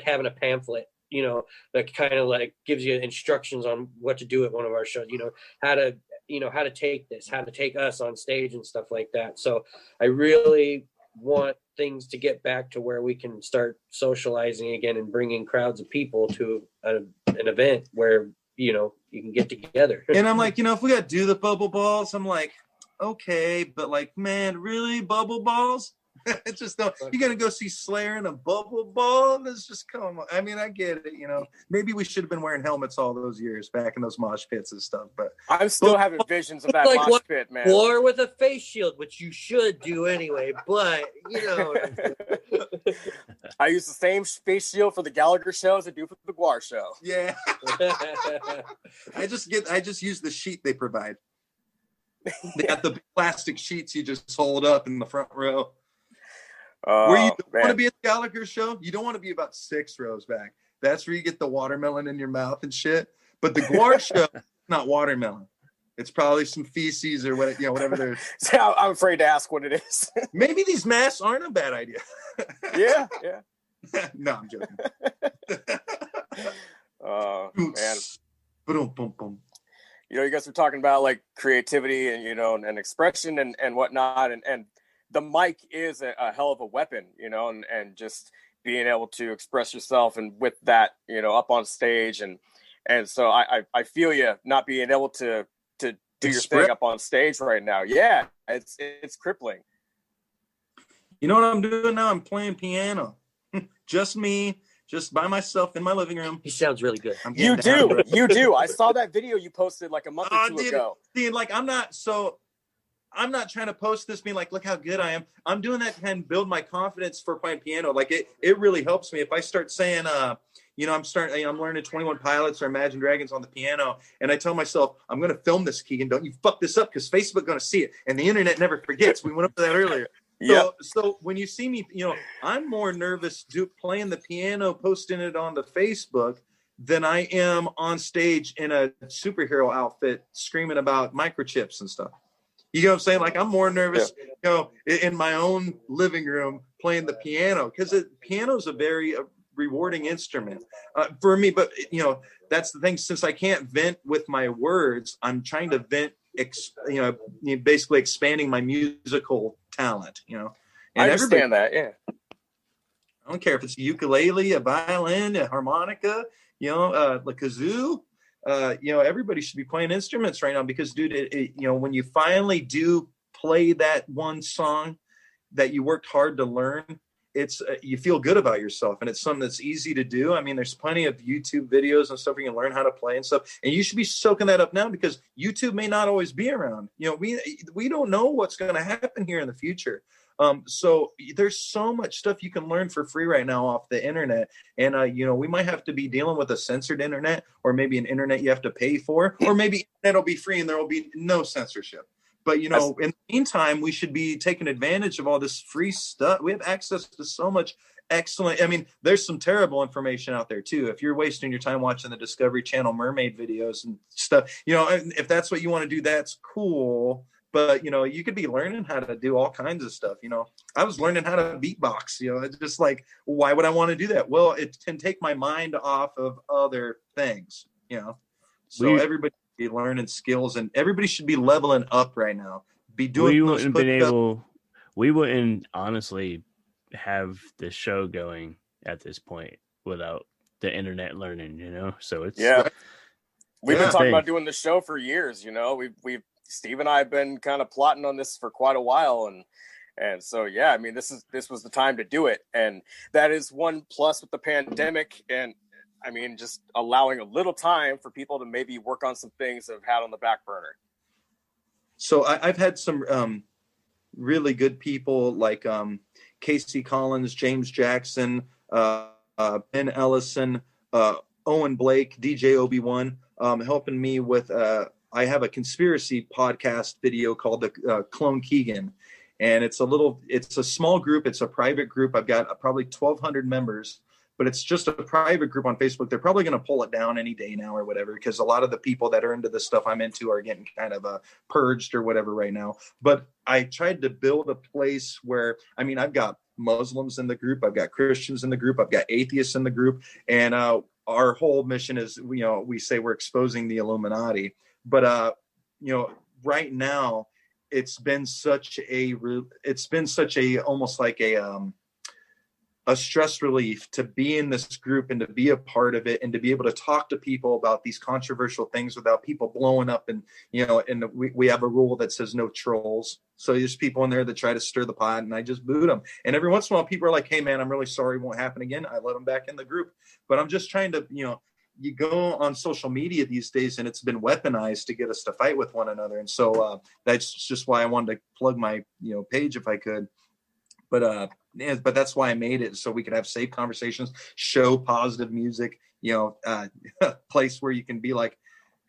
having a pamphlet, you know, that kind of like gives you instructions on what to do at one of our shows, you know, how to take this, how to take us on stage and stuff like that. So I really want things to get back to where we can start socializing again and bringing crowds of people to an event where, you know, you can get together. And I'm like, you know, if we got to do the bubble balls, I'm like, okay, but like, man, really, bubble balls? It's just no. You're gonna go see Slayer in a bubble ball? Let's just come on. I mean, I get it. You know, maybe we should have been wearing helmets all those years back in those mosh pits and stuff. But I'm still having visions of that like mosh pit, man. Or with a face shield, which you should do anyway. But you know, I use the same face shield for the Gallagher show as I do for the Guar show. yeah, I just use the sheet they provide. They got the plastic sheets you just hold up in the front row. Where you don't want to be at the Gallagher show, you don't want to be about 6 rows back. That's where you get the watermelon in your mouth and shit. But the Guar show, not watermelon. It's probably some feces or what, you know, whatever they're. I'm afraid to ask what it is. Maybe these masks aren't a bad idea. Yeah. No, I'm joking. Man. Boom. You know, you guys were talking about like creativity and, you know, and expression and whatnot. And the mic is a hell of a weapon, you know, and just being able to express yourself and with that, you know, up on stage. And so I feel you not being able to do your thing up on stage right now. Yeah, it's crippling. You know what I'm doing now? I'm playing piano. Just me, just by myself in my living room. He sounds really good. You do. I saw that video you posted like a month or two ago. See, like I'm not trying to post this being like, look how good I am. I'm doing that to kind of build my confidence for playing piano. Like it really helps me if I start saying, you know, I'm learning 21 Pilots or Imagine Dragons on the piano, and I tell myself, I'm going to film this, Keegan. Don't you fuck this up, because Facebook going to see it, and the internet never forgets. We went up to that earlier. So when you see me, you know, I'm more nervous playing the piano, posting it on the Facebook, than I am on stage in a superhero outfit screaming about microchips and stuff. You know what I'm saying? Like, I'm more nervous, you know, in my own living room playing the piano, because piano is a very rewarding instrument for me. But, you know, that's the thing. Since I can't vent with my words, I'm trying to vent, you know, basically expanding my musical talent, you know. And I understand that, yeah. I don't care if it's a ukulele, a violin, a harmonica, you know, a kazoo. You know, everybody should be playing instruments right now, because, dude, you know, when you finally do play that one song that you worked hard to learn, it's you feel good about yourself, and it's something that's easy to do. I mean, there's plenty of YouTube videos and stuff where you can learn how to play and stuff, and you should be soaking that up now, because YouTube may not always be around. You know, we don't know what's going to happen here in the future. So there's so much stuff you can learn for free right now off the internet. And, you know, we might have to be dealing with a censored internet, or maybe an internet you have to pay for, or maybe it'll be free and there will be no censorship. But, you know, in the meantime, we should be taking advantage of all this free stuff. We have access to so much excellent. I mean, there's some terrible information out there too. If you're wasting your time watching the Discovery Channel mermaid videos and stuff, you know, if that's what you want to do, that's cool. But, you know, you could be learning how to do all kinds of stuff. You know, I was learning how to beatbox. You know, it's just like, why would I want to do that? Well, it can take my mind off of other things, you know. So everybody should be learning skills, and everybody should be leveling up right now. Be doing. We wouldn't honestly have the show going at this point without the internet learning, you know. So it's we've been talking about doing the show for years. You know, we've Steve and I have been kind of plotting on this for quite a while, and so I mean, this was the time to do it, and that is one plus with the pandemic, and I mean, just allowing a little time for people to maybe work on some things they've had on the back burner. So I've had some really good people like Casey Collins, James Jackson, Ben Ellison, Owen Blake, DJ Obi-Wan, helping me with I have a conspiracy podcast video called the Clone Keegan, and it's a small group. It's a private group. I've got probably 1,200 members, but it's just a private group on Facebook. They're probably going to pull it down any day now or whatever, because a lot of the people that are into the stuff I'm into are getting kind of purged or whatever right now. But I tried to build a place where, I mean, I've got Muslims in the group, I've got Christians in the group, I've got atheists in the group, and our whole mission is, you know, we say we're exposing the Illuminati. But you know, right now it's been such a almost like a stress relief to be in this group and to be a part of it and to be able to talk to people about these controversial things without people blowing up. And, you know, and we have a rule that says no trolls. So there's people in there that try to stir the pot, and I just boot them. And every once in a while people are like, hey man, I'm really sorry, it won't happen again. I let them back in the group. But I'm just trying to, you know, you go on social media these days and it's been weaponized to get us to fight with one another. And so that's just why I wanted to plug my, you know, page if I could. But that's why I made it, so we could have safe conversations, show positive music, you know, place where you can be like,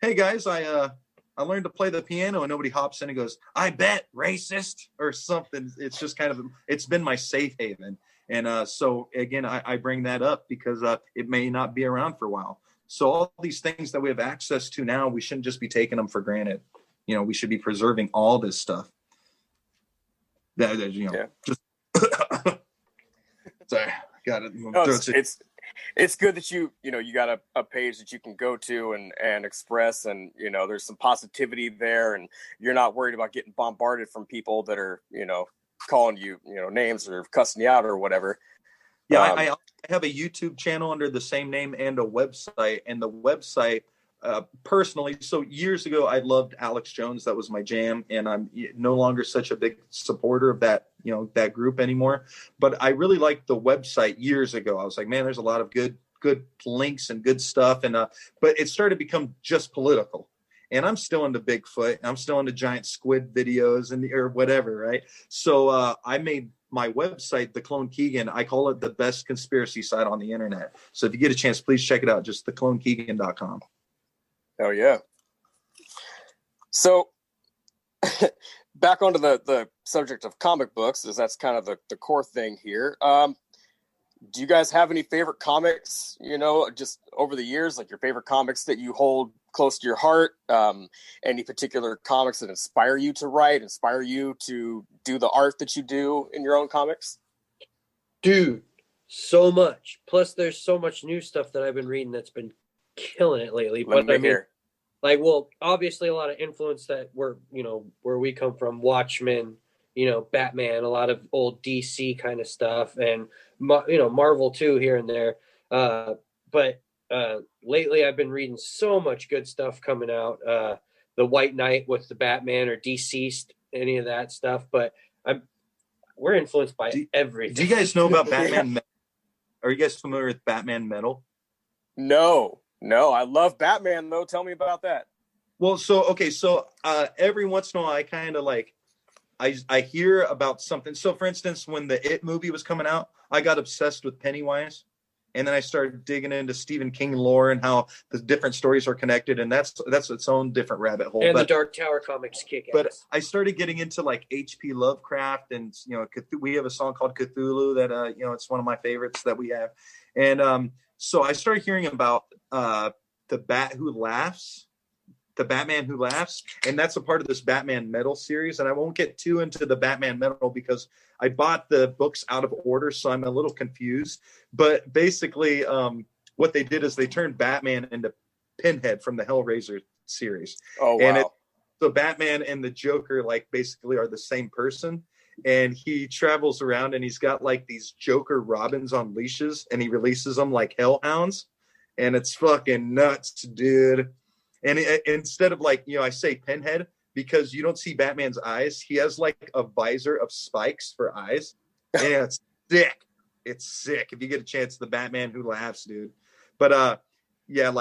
hey guys, I learned to play the piano, and nobody hops in and goes, I bet, racist or something. It's just kind of, it's been my safe haven. And so again, I bring that up because it may not be around for a while. So all these things that we have access to now, we shouldn't just be taking them for granted. You know, we should be preserving all this stuff. That, you know, just sorry, got it. No, it's good that you got a page that you can go to and express, and, you know, there's some positivity there, and you're not worried about getting bombarded from people that are, you know, calling you, you know, names or cussing you out or whatever. Yeah, I have a YouTube channel under the same name and a website. And the website, personally, so years ago, I loved Alex Jones. That was my jam. And I'm no longer such a big supporter of that, you know, that group anymore. But I really liked the website years ago. I was like, man, there's a lot of good links and good stuff. And but it started to become just political. And I'm still into Bigfoot. I'm still into giant squid videos or whatever, right? So I made my website, The Clone Keegan. I call it the best conspiracy site on the internet. So if you get a chance, please check it out. Just theclonekeegan.com. Oh yeah. So back onto the subject of comic books, as that's kind of the core thing here. Do you guys have any favorite comics, you know, just over the years, like your favorite comics that you hold close to your heart? Any particular comics that inspire you to write, inspire you to do the art that you do in your own comics? Dude, so much. Plus there's so much new stuff that I've been reading that's been killing it lately. But I mean, like, well, obviously a lot of influence that we're, you know, where we come from, Watchmen, you know, Batman, a lot of old DC kind of stuff, and, you know, Marvel too, here and there. But lately I've been reading so much good stuff coming out. The White Knight with the Batman, or Deceased, any of that stuff. But We're influenced by everything. Do you guys know about Batman? Are you guys familiar with Batman Metal? No. I love Batman though. Tell me about that. Well, so every once in a while, I kind of like I hear about something. So, for instance, when the It movie was coming out, I got obsessed with Pennywise. And then I started digging into Stephen King lore and how the different stories are connected. And that's its own different rabbit hole. And the Dark Tower comics kick ass. But I started getting into like H.P. Lovecraft, and we have a song called Cthulhu that it's one of my favorites that we have. And so I started hearing about the Batman Who Laughs, and that's a part of this Batman Metal series. And I won't get too into the Batman Metal because I bought the books out of order, so I'm a little confused. But basically, what they did is they turned Batman into Pinhead from the Hellraiser series. Oh, wow. And so Batman and the Joker, like, basically are the same person. And he travels around and he's got like these Joker Robins on leashes, and he releases them like hellhounds. And it's fucking nuts, dude. And instead of like, I say Pinhead because you don't see Batman's eyes. He has like a visor of spikes for eyes. And it's sick. It's sick. If you get a chance, the Batman Who Laughs, dude. But I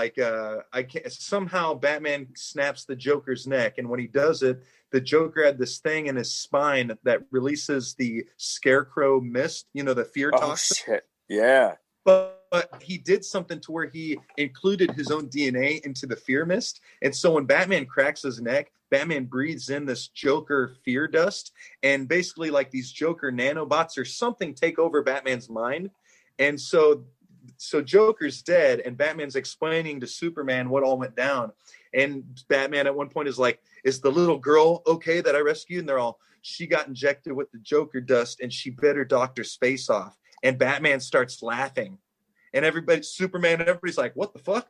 can't, somehow Batman snaps the Joker's neck. And when he does it, the Joker had this thing in his spine that releases the scarecrow mist, the fear toxin. Oh, shit. Yeah. But he did something to where he included his own DNA into the fear mist. And so when Batman cracks his neck, Batman breathes in this Joker fear dust. And basically like these Joker nanobots or something take over Batman's mind. And so Joker's dead, and Batman's explaining to Superman what all went down. And Batman at one point is like, is the little girl okay that I rescued? And they're all, she got injected with the Joker dust and she bit her doctor's face off. And Batman starts laughing, and Superman, and everybody's like, what the fuck?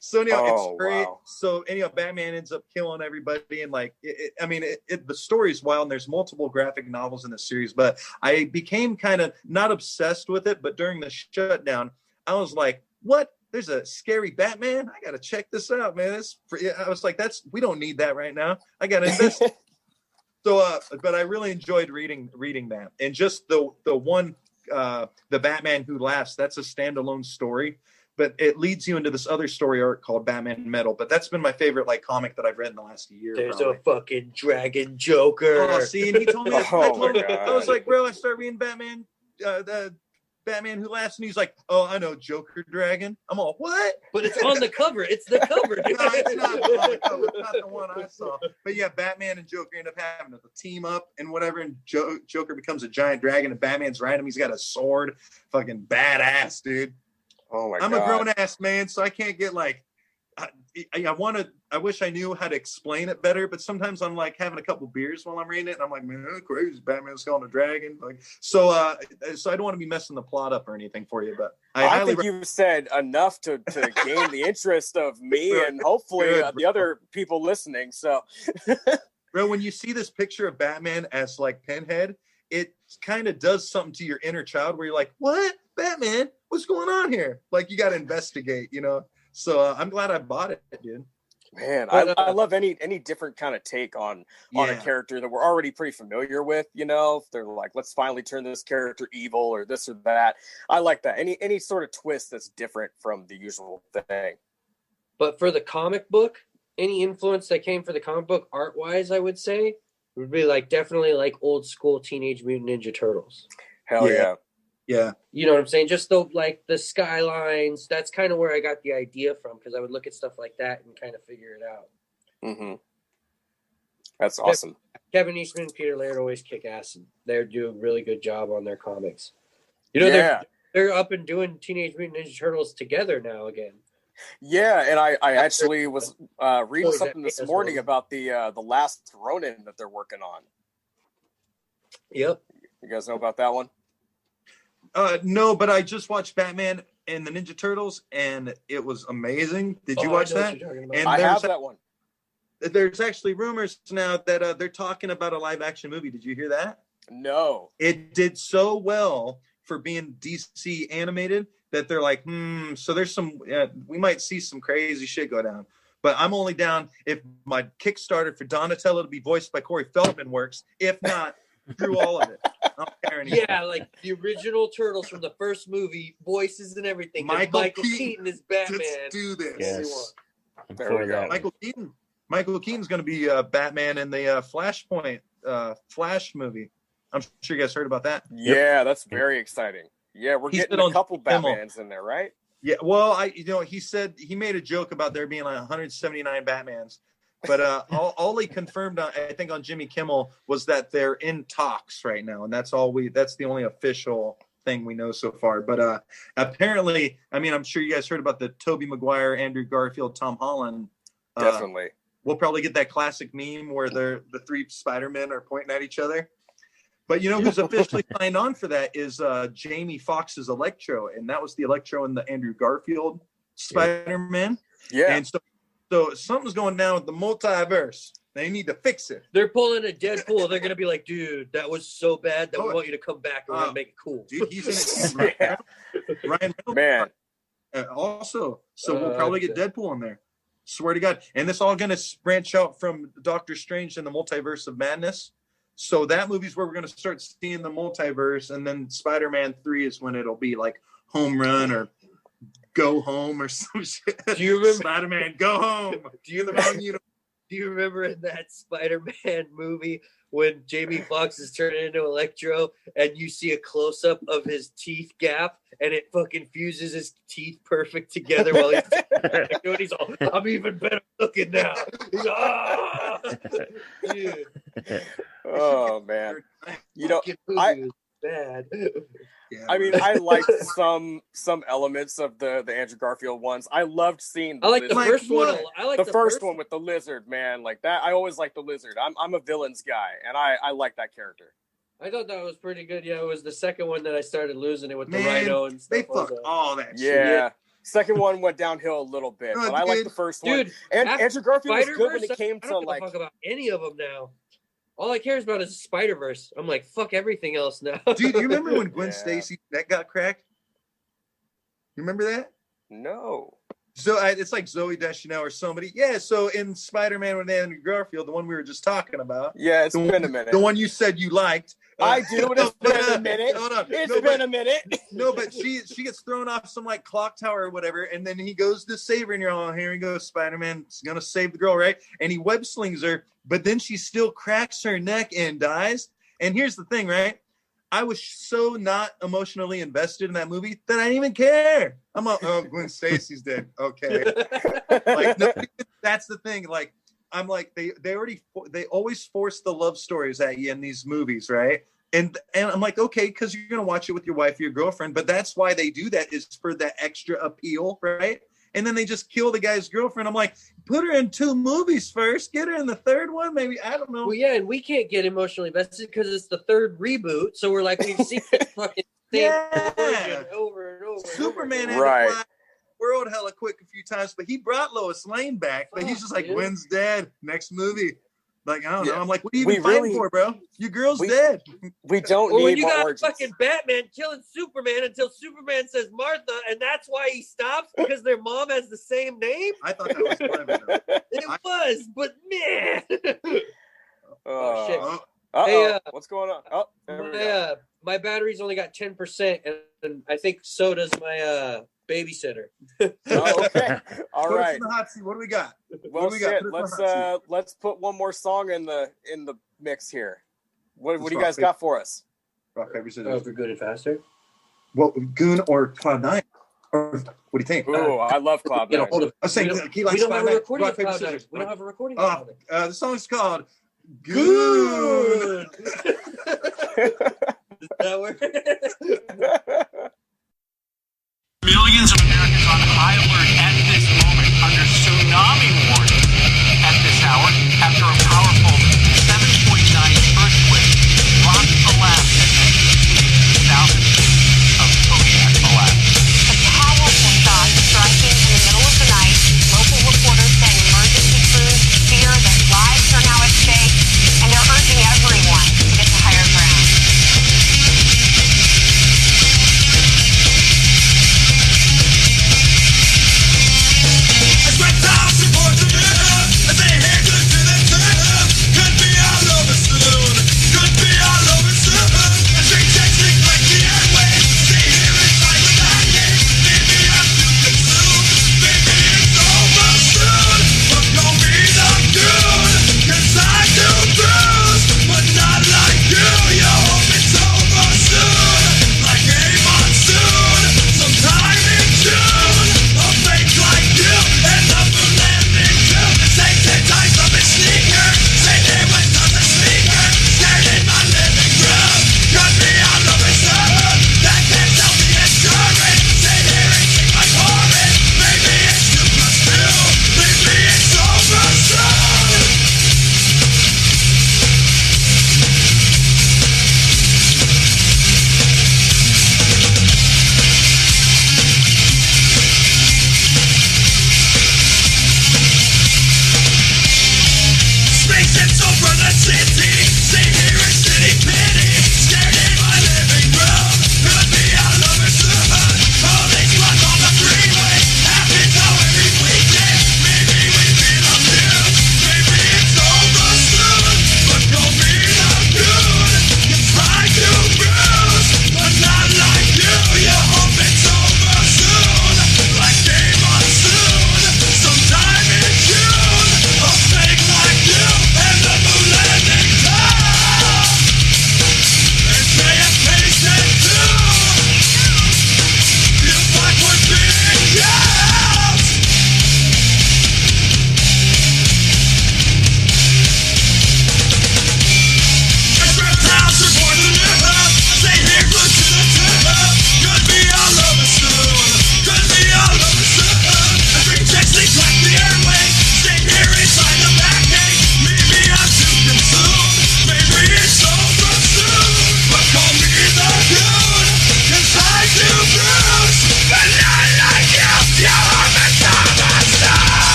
So anyhow, it's great. Wow. So anyhow, Batman ends up killing everybody. And like, the story's wild, and there's multiple graphic novels in the series, but I became kind of not obsessed with it. But during the shutdown, I was like, what? There's a scary Batman? I got to check this out, man. I was like, we don't need that right now. I got to invest. So, but I really enjoyed reading that. And just the one, the Batman Who Laughs, that's a standalone story, but it leads you into this other story arc called Batman Metal. But that's been my favorite like comic that I've read in the last year. There's a fucking dragon Joker. Oh, see, and he told me, I was like, bro, I started reading Batman, the Batman Who Laughs, and he's like, oh, I know, Joker Dragon. I'm all, what? But it's on the cover. It's the cover. No, it's not on the cover. It's not the one I saw. But yeah, Batman and Joker end up having to team up and whatever, and Joker becomes a giant dragon, and Batman's riding him. He's got a sword. Fucking badass, dude. Oh my God. I'm a grown-ass man, so I can't get like, I wish I knew how to explain it better, but sometimes I'm like having a couple beers while I'm reading it, and I'm like, man, that's crazy. Batman's calling a dragon. Like, so I don't want to be messing the plot up or anything for you, but I think you've said enough to gain the interest of me and hopefully the other people listening. So, bro, when you see this picture of Batman as like Pinhead, it kind of does something to your inner child where you're like, what? Batman? What's going on here? Like, you got to investigate, So I'm glad I bought it, dude. Man, I love any different kind of take on a character that we're already pretty familiar with. If they're like, let's finally turn this character evil or this or that. I like that. Any sort of twist that's different from the usual thing. But for the comic book, any influence that came for the comic book art wise, I would say would be like definitely like old school Teenage Mutant Ninja Turtles. Hell yeah. Yeah. You know what I'm saying? Just the skylines. That's kind of where I got the idea from, because I would look at stuff like that and kind of figure it out. Mm-hmm. That's awesome. Kevin Eastman and Peter Laird always kick ass. And they do a really good job on their comics. They're up and doing Teenage Mutant Ninja Turtles together now again. Yeah, and I actually was reading something this morning about the last Ronin that they're working on. Yep. You guys know about that one? No, but I just watched Batman and the Ninja Turtles, and it was amazing. Did you watch that? And I have that one. There's actually rumors now that they're talking about a live-action movie. Did you hear that? No. It did so well for being DC animated that they're like, so there's some, we might see some crazy shit go down. But I'm only down if my Kickstarter for Donatello to be voiced by Corey Feldman works. If not, through all of it. I don't care anymore. Yeah, like the original Turtles from the first movie, voices and everything. Michael Keaton is Batman. Let's do this. Yes. There we go. Michael Keaton's going to be Batman in the Flashpoint Flash movie. I'm sure you guys heard about that. Yeah, that's very exciting. Yeah, we're getting a couple Batmans in there, right? Yeah, well, he said he made a joke about there being like 179 Batmans, but all he confirmed on, I think on Jimmy Kimmel, was that they're in talks right now, and that's the only official thing we know so far. But apparently, I mean, I'm sure you guys heard about the Tobey Maguire, Andrew Garfield, Tom Holland. Definitely. We'll probably get that classic meme where the three Spider-Men are pointing at each other. But you know who's officially signed on for that is Jamie Foxx's Electro, and that was the Electro in the Andrew Garfield Spider-Man. Yeah. And so something's going down with the multiverse. They need to fix it. They're pulling a Deadpool. They're gonna be like, dude, that was so bad that we want you to come back and we're gonna make it cool. Dude, he's in it. Ryan Reynolds. Man. Also, so we'll probably get Deadpool in there. Swear to God. And this all gonna branch out from Doctor Strange and the Multiverse of Madness. So that movie's where we're going to start seeing the multiverse, and then Spider-Man 3 is when it'll be like Home Run or Go Home or some shit. Do you remember Spider-Man Go Home? Do you remember in that Spider-Man movie when Jamie Foxx is turning into Electro and you see a close-up of his teeth gap and it fucking fuses his teeth perfect together while he's all, I'm even better looking now. He's dude. Oh man, bad. I mean, I liked some elements of the Andrew Garfield ones. I loved seeing. I like the first one. I like the first one with the lizard, man. Like that, I always liked the lizard. I'm a villains guy, and I like that character. I thought that was pretty good. Yeah, it was the second one that I started losing it with the rhino and stuff. They fucked all that shit. Yeah. Second one went downhill a little bit, but I like the first one. Dude, and Andrew Garfield was good when it came to like. I don't give a fuck about any of them now. All I care about is Spider-Verse. I'm like, fuck everything else now. Dude, you remember when Gwen Stacy's neck got cracked? You remember that? No. So it's like Zooey Deschanel or somebody. Yeah, so in Spider-Man with Andrew Garfield, the one we were just talking about. Yeah, it's been a minute. The one you said you liked. I do, but it's been a minute. Hold on. It's been a minute. No, but she gets thrown off some like clock tower or whatever, and then he goes to save her, and you're all, here he goes, Spider-Man's gonna save the girl, right? And he web slings her, but then she still cracks her neck and dies. And here's the thing, right? I was so not emotionally invested in that movie that I didn't even care. I'm like, oh, Gwen Stacy's dead. Okay. Like, no, that's the thing. Like, I'm like, they always force the love stories at you in these movies, right? And I'm like, okay, because you're gonna watch it with your wife or your girlfriend, but that's why they do that, is for that extra appeal, right? And then they just kill the guy's girlfriend. I'm like, put her in 2 movies first, get her in the third one, maybe. I don't know. Well, yeah, and we can't get emotionally invested because it's the third reboot. So we're like, we've seen the fucking same version over and over. Superman had to fly world hella quick a few times, but he brought Lois Lane back. But he's just like, Gwen's dead. Next movie. Like, I don't know. I'm like, what are you even fighting for, bro? Your girl's dead. We don't need when you more got origins. Fucking Batman killing Superman until Superman says Martha, and that's why he stops, because their mom has the same name? I thought that was clever. It was, but man. Oh, shit. Hey, what's going on? Oh, there we go. My battery's only got 10%, and I think so does my babysitter. Oh, okay. All Put right. us in the hot seat. What do we got? Well, let's put one more song in the mix here. What do you guys got for us? Rock, paper, scissors. Oh, for Good and Faster? Well, Goon or Cloud9? Or what do you think? Ooh, I love Cloud9. I was saying, we don't have a recording of Cloud9. We don't have a recording of Cloud9. The song's called Goon. Does that work? Millions of Americans on high alert at this moment under tsunami warning at this hour after a powerful 7.9 earthquake rocked Alaska and thousands of Kodiak collapsed. A powerful shock striking in the middle of the night. Local reporters saying emergency crews fear that lives are now at stake, and they're urging everyone to get to higher ground.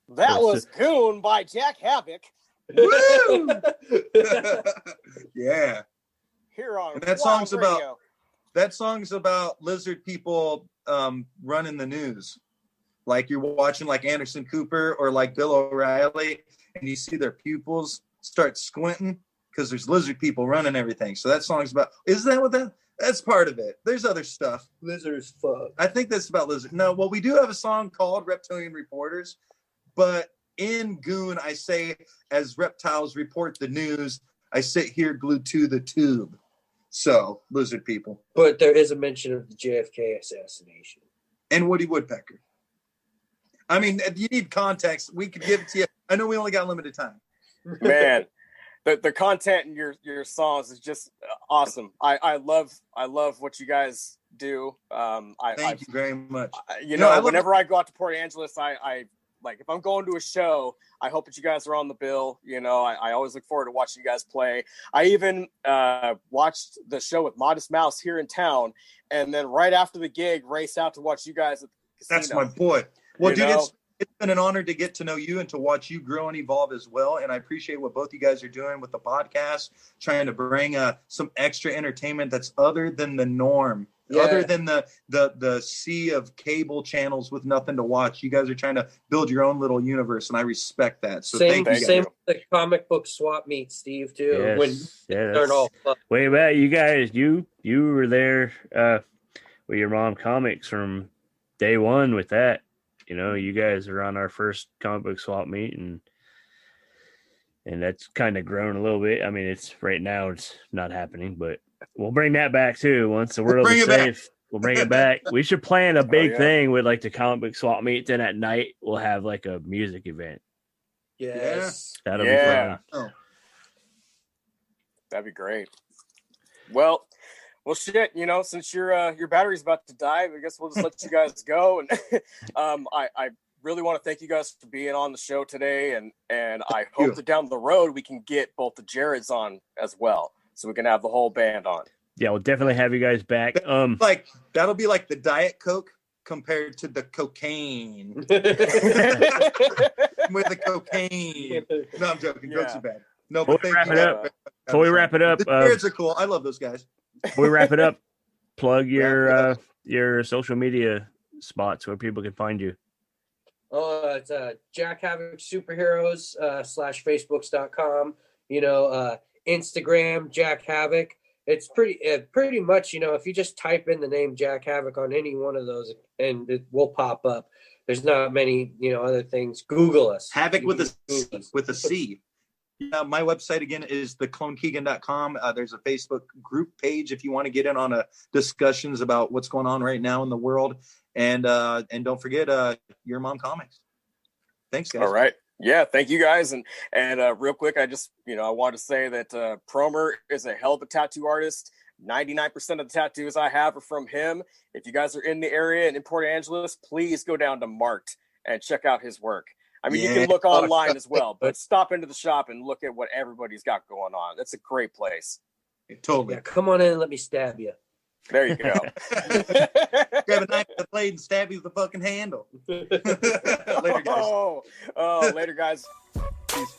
That was Goon by Jack Havoc. Woo! Yeah. Here on And that Wild song's Radio. That song's about lizard people running the news. Like you're watching like Anderson Cooper or like Bill O'Reilly, and you see their pupils start squinting because there's lizard people running everything. So that song's about, is that what that's part of it. There's other stuff. Lizards fuck. I think that's about lizard. No, well, we do have a song called Reptilian Reporters, but in Goon, I say, as reptiles report the news, I sit here glued to the tube. So, lizard people. But there is a mention of the JFK assassination. And Woody Woodpecker. I mean, if you need context, we could give it to you. I know we only got limited time. Man, the content in your songs is just awesome. I love what you guys do. Thank you very much. Whenever I go out to Port Angeles, I like, if I'm going to a show, I hope that you guys are on the bill. You know, I always look forward to watching you guys play. I even watched the show with Modest Mouse here in town, and then right after the gig, raced out to watch you guys at the casino. That's my boy. Well, dude, it's been an honor to get to know you and to watch you grow and evolve as well. And I appreciate what both you guys are doing with the podcast, trying to bring some extra entertainment that's other than the norm. Yeah. Other than the sea of cable channels with nothing to watch, you guys are trying to build your own little universe, and I respect that. So same with the comic book swap meet, Steve, too. Yes, way back, you guys, you were there with your mom comics from day one with that. You know, you guys are on our first comic book swap meet, and that's kind of grown a little bit. I mean, right now it's not happening, but we'll bring that back too. Once the world is safe, we'll bring it back. We should plan a big thing with like the comic book swap meet. Then at night we'll have like a music event. Yes, that'll be fun. Oh. That'd be great. Well, shit. You know, since your battery's about to die, I guess we'll just let you guys go. And I really want to thank you guys for being on the show today, and I hope that down the road we can get both the Jareds on as well, so we can have the whole band on. Yeah, we'll definitely have you guys back. Like that'll be like the Diet Coke compared to the cocaine. With the cocaine. No, I'm joking. Jokes are bad. No, but before we wrap it up, the Jareds are cool. I love those guys. Before we wrap it up, plug your social media spots where people can find you. It's Jack Havoc Superheroes /Facebooks.com. You know, Instagram Jack Havoc. It's pretty much, you know, if you just type in the name Jack Havoc on any one of those, and it will pop up. There's not many, you know, other things. Google us. Havoc with a C. Yeah, my website again is theclonekeegan.com. There's a Facebook group page if you want to get in on discussions about what's going on right now in the world. And don't forget Your Mom Comics. Thanks, guys. All right. Yeah, thank you guys. And real quick, I want to say that Promer is a hell of a tattoo artist. 99% of the tattoos I have are from him. If you guys are in the area and in Port Angeles, please go down to Marked and check out his work. I mean, you can look online as well, but stop into the shop and look at what everybody's got going on. That's a great place. Totally. Yeah, come on in and let me stab you. There you go. Grab a knife with a blade and stab you with the fucking handle. Later, guys. Later, guys. Peace.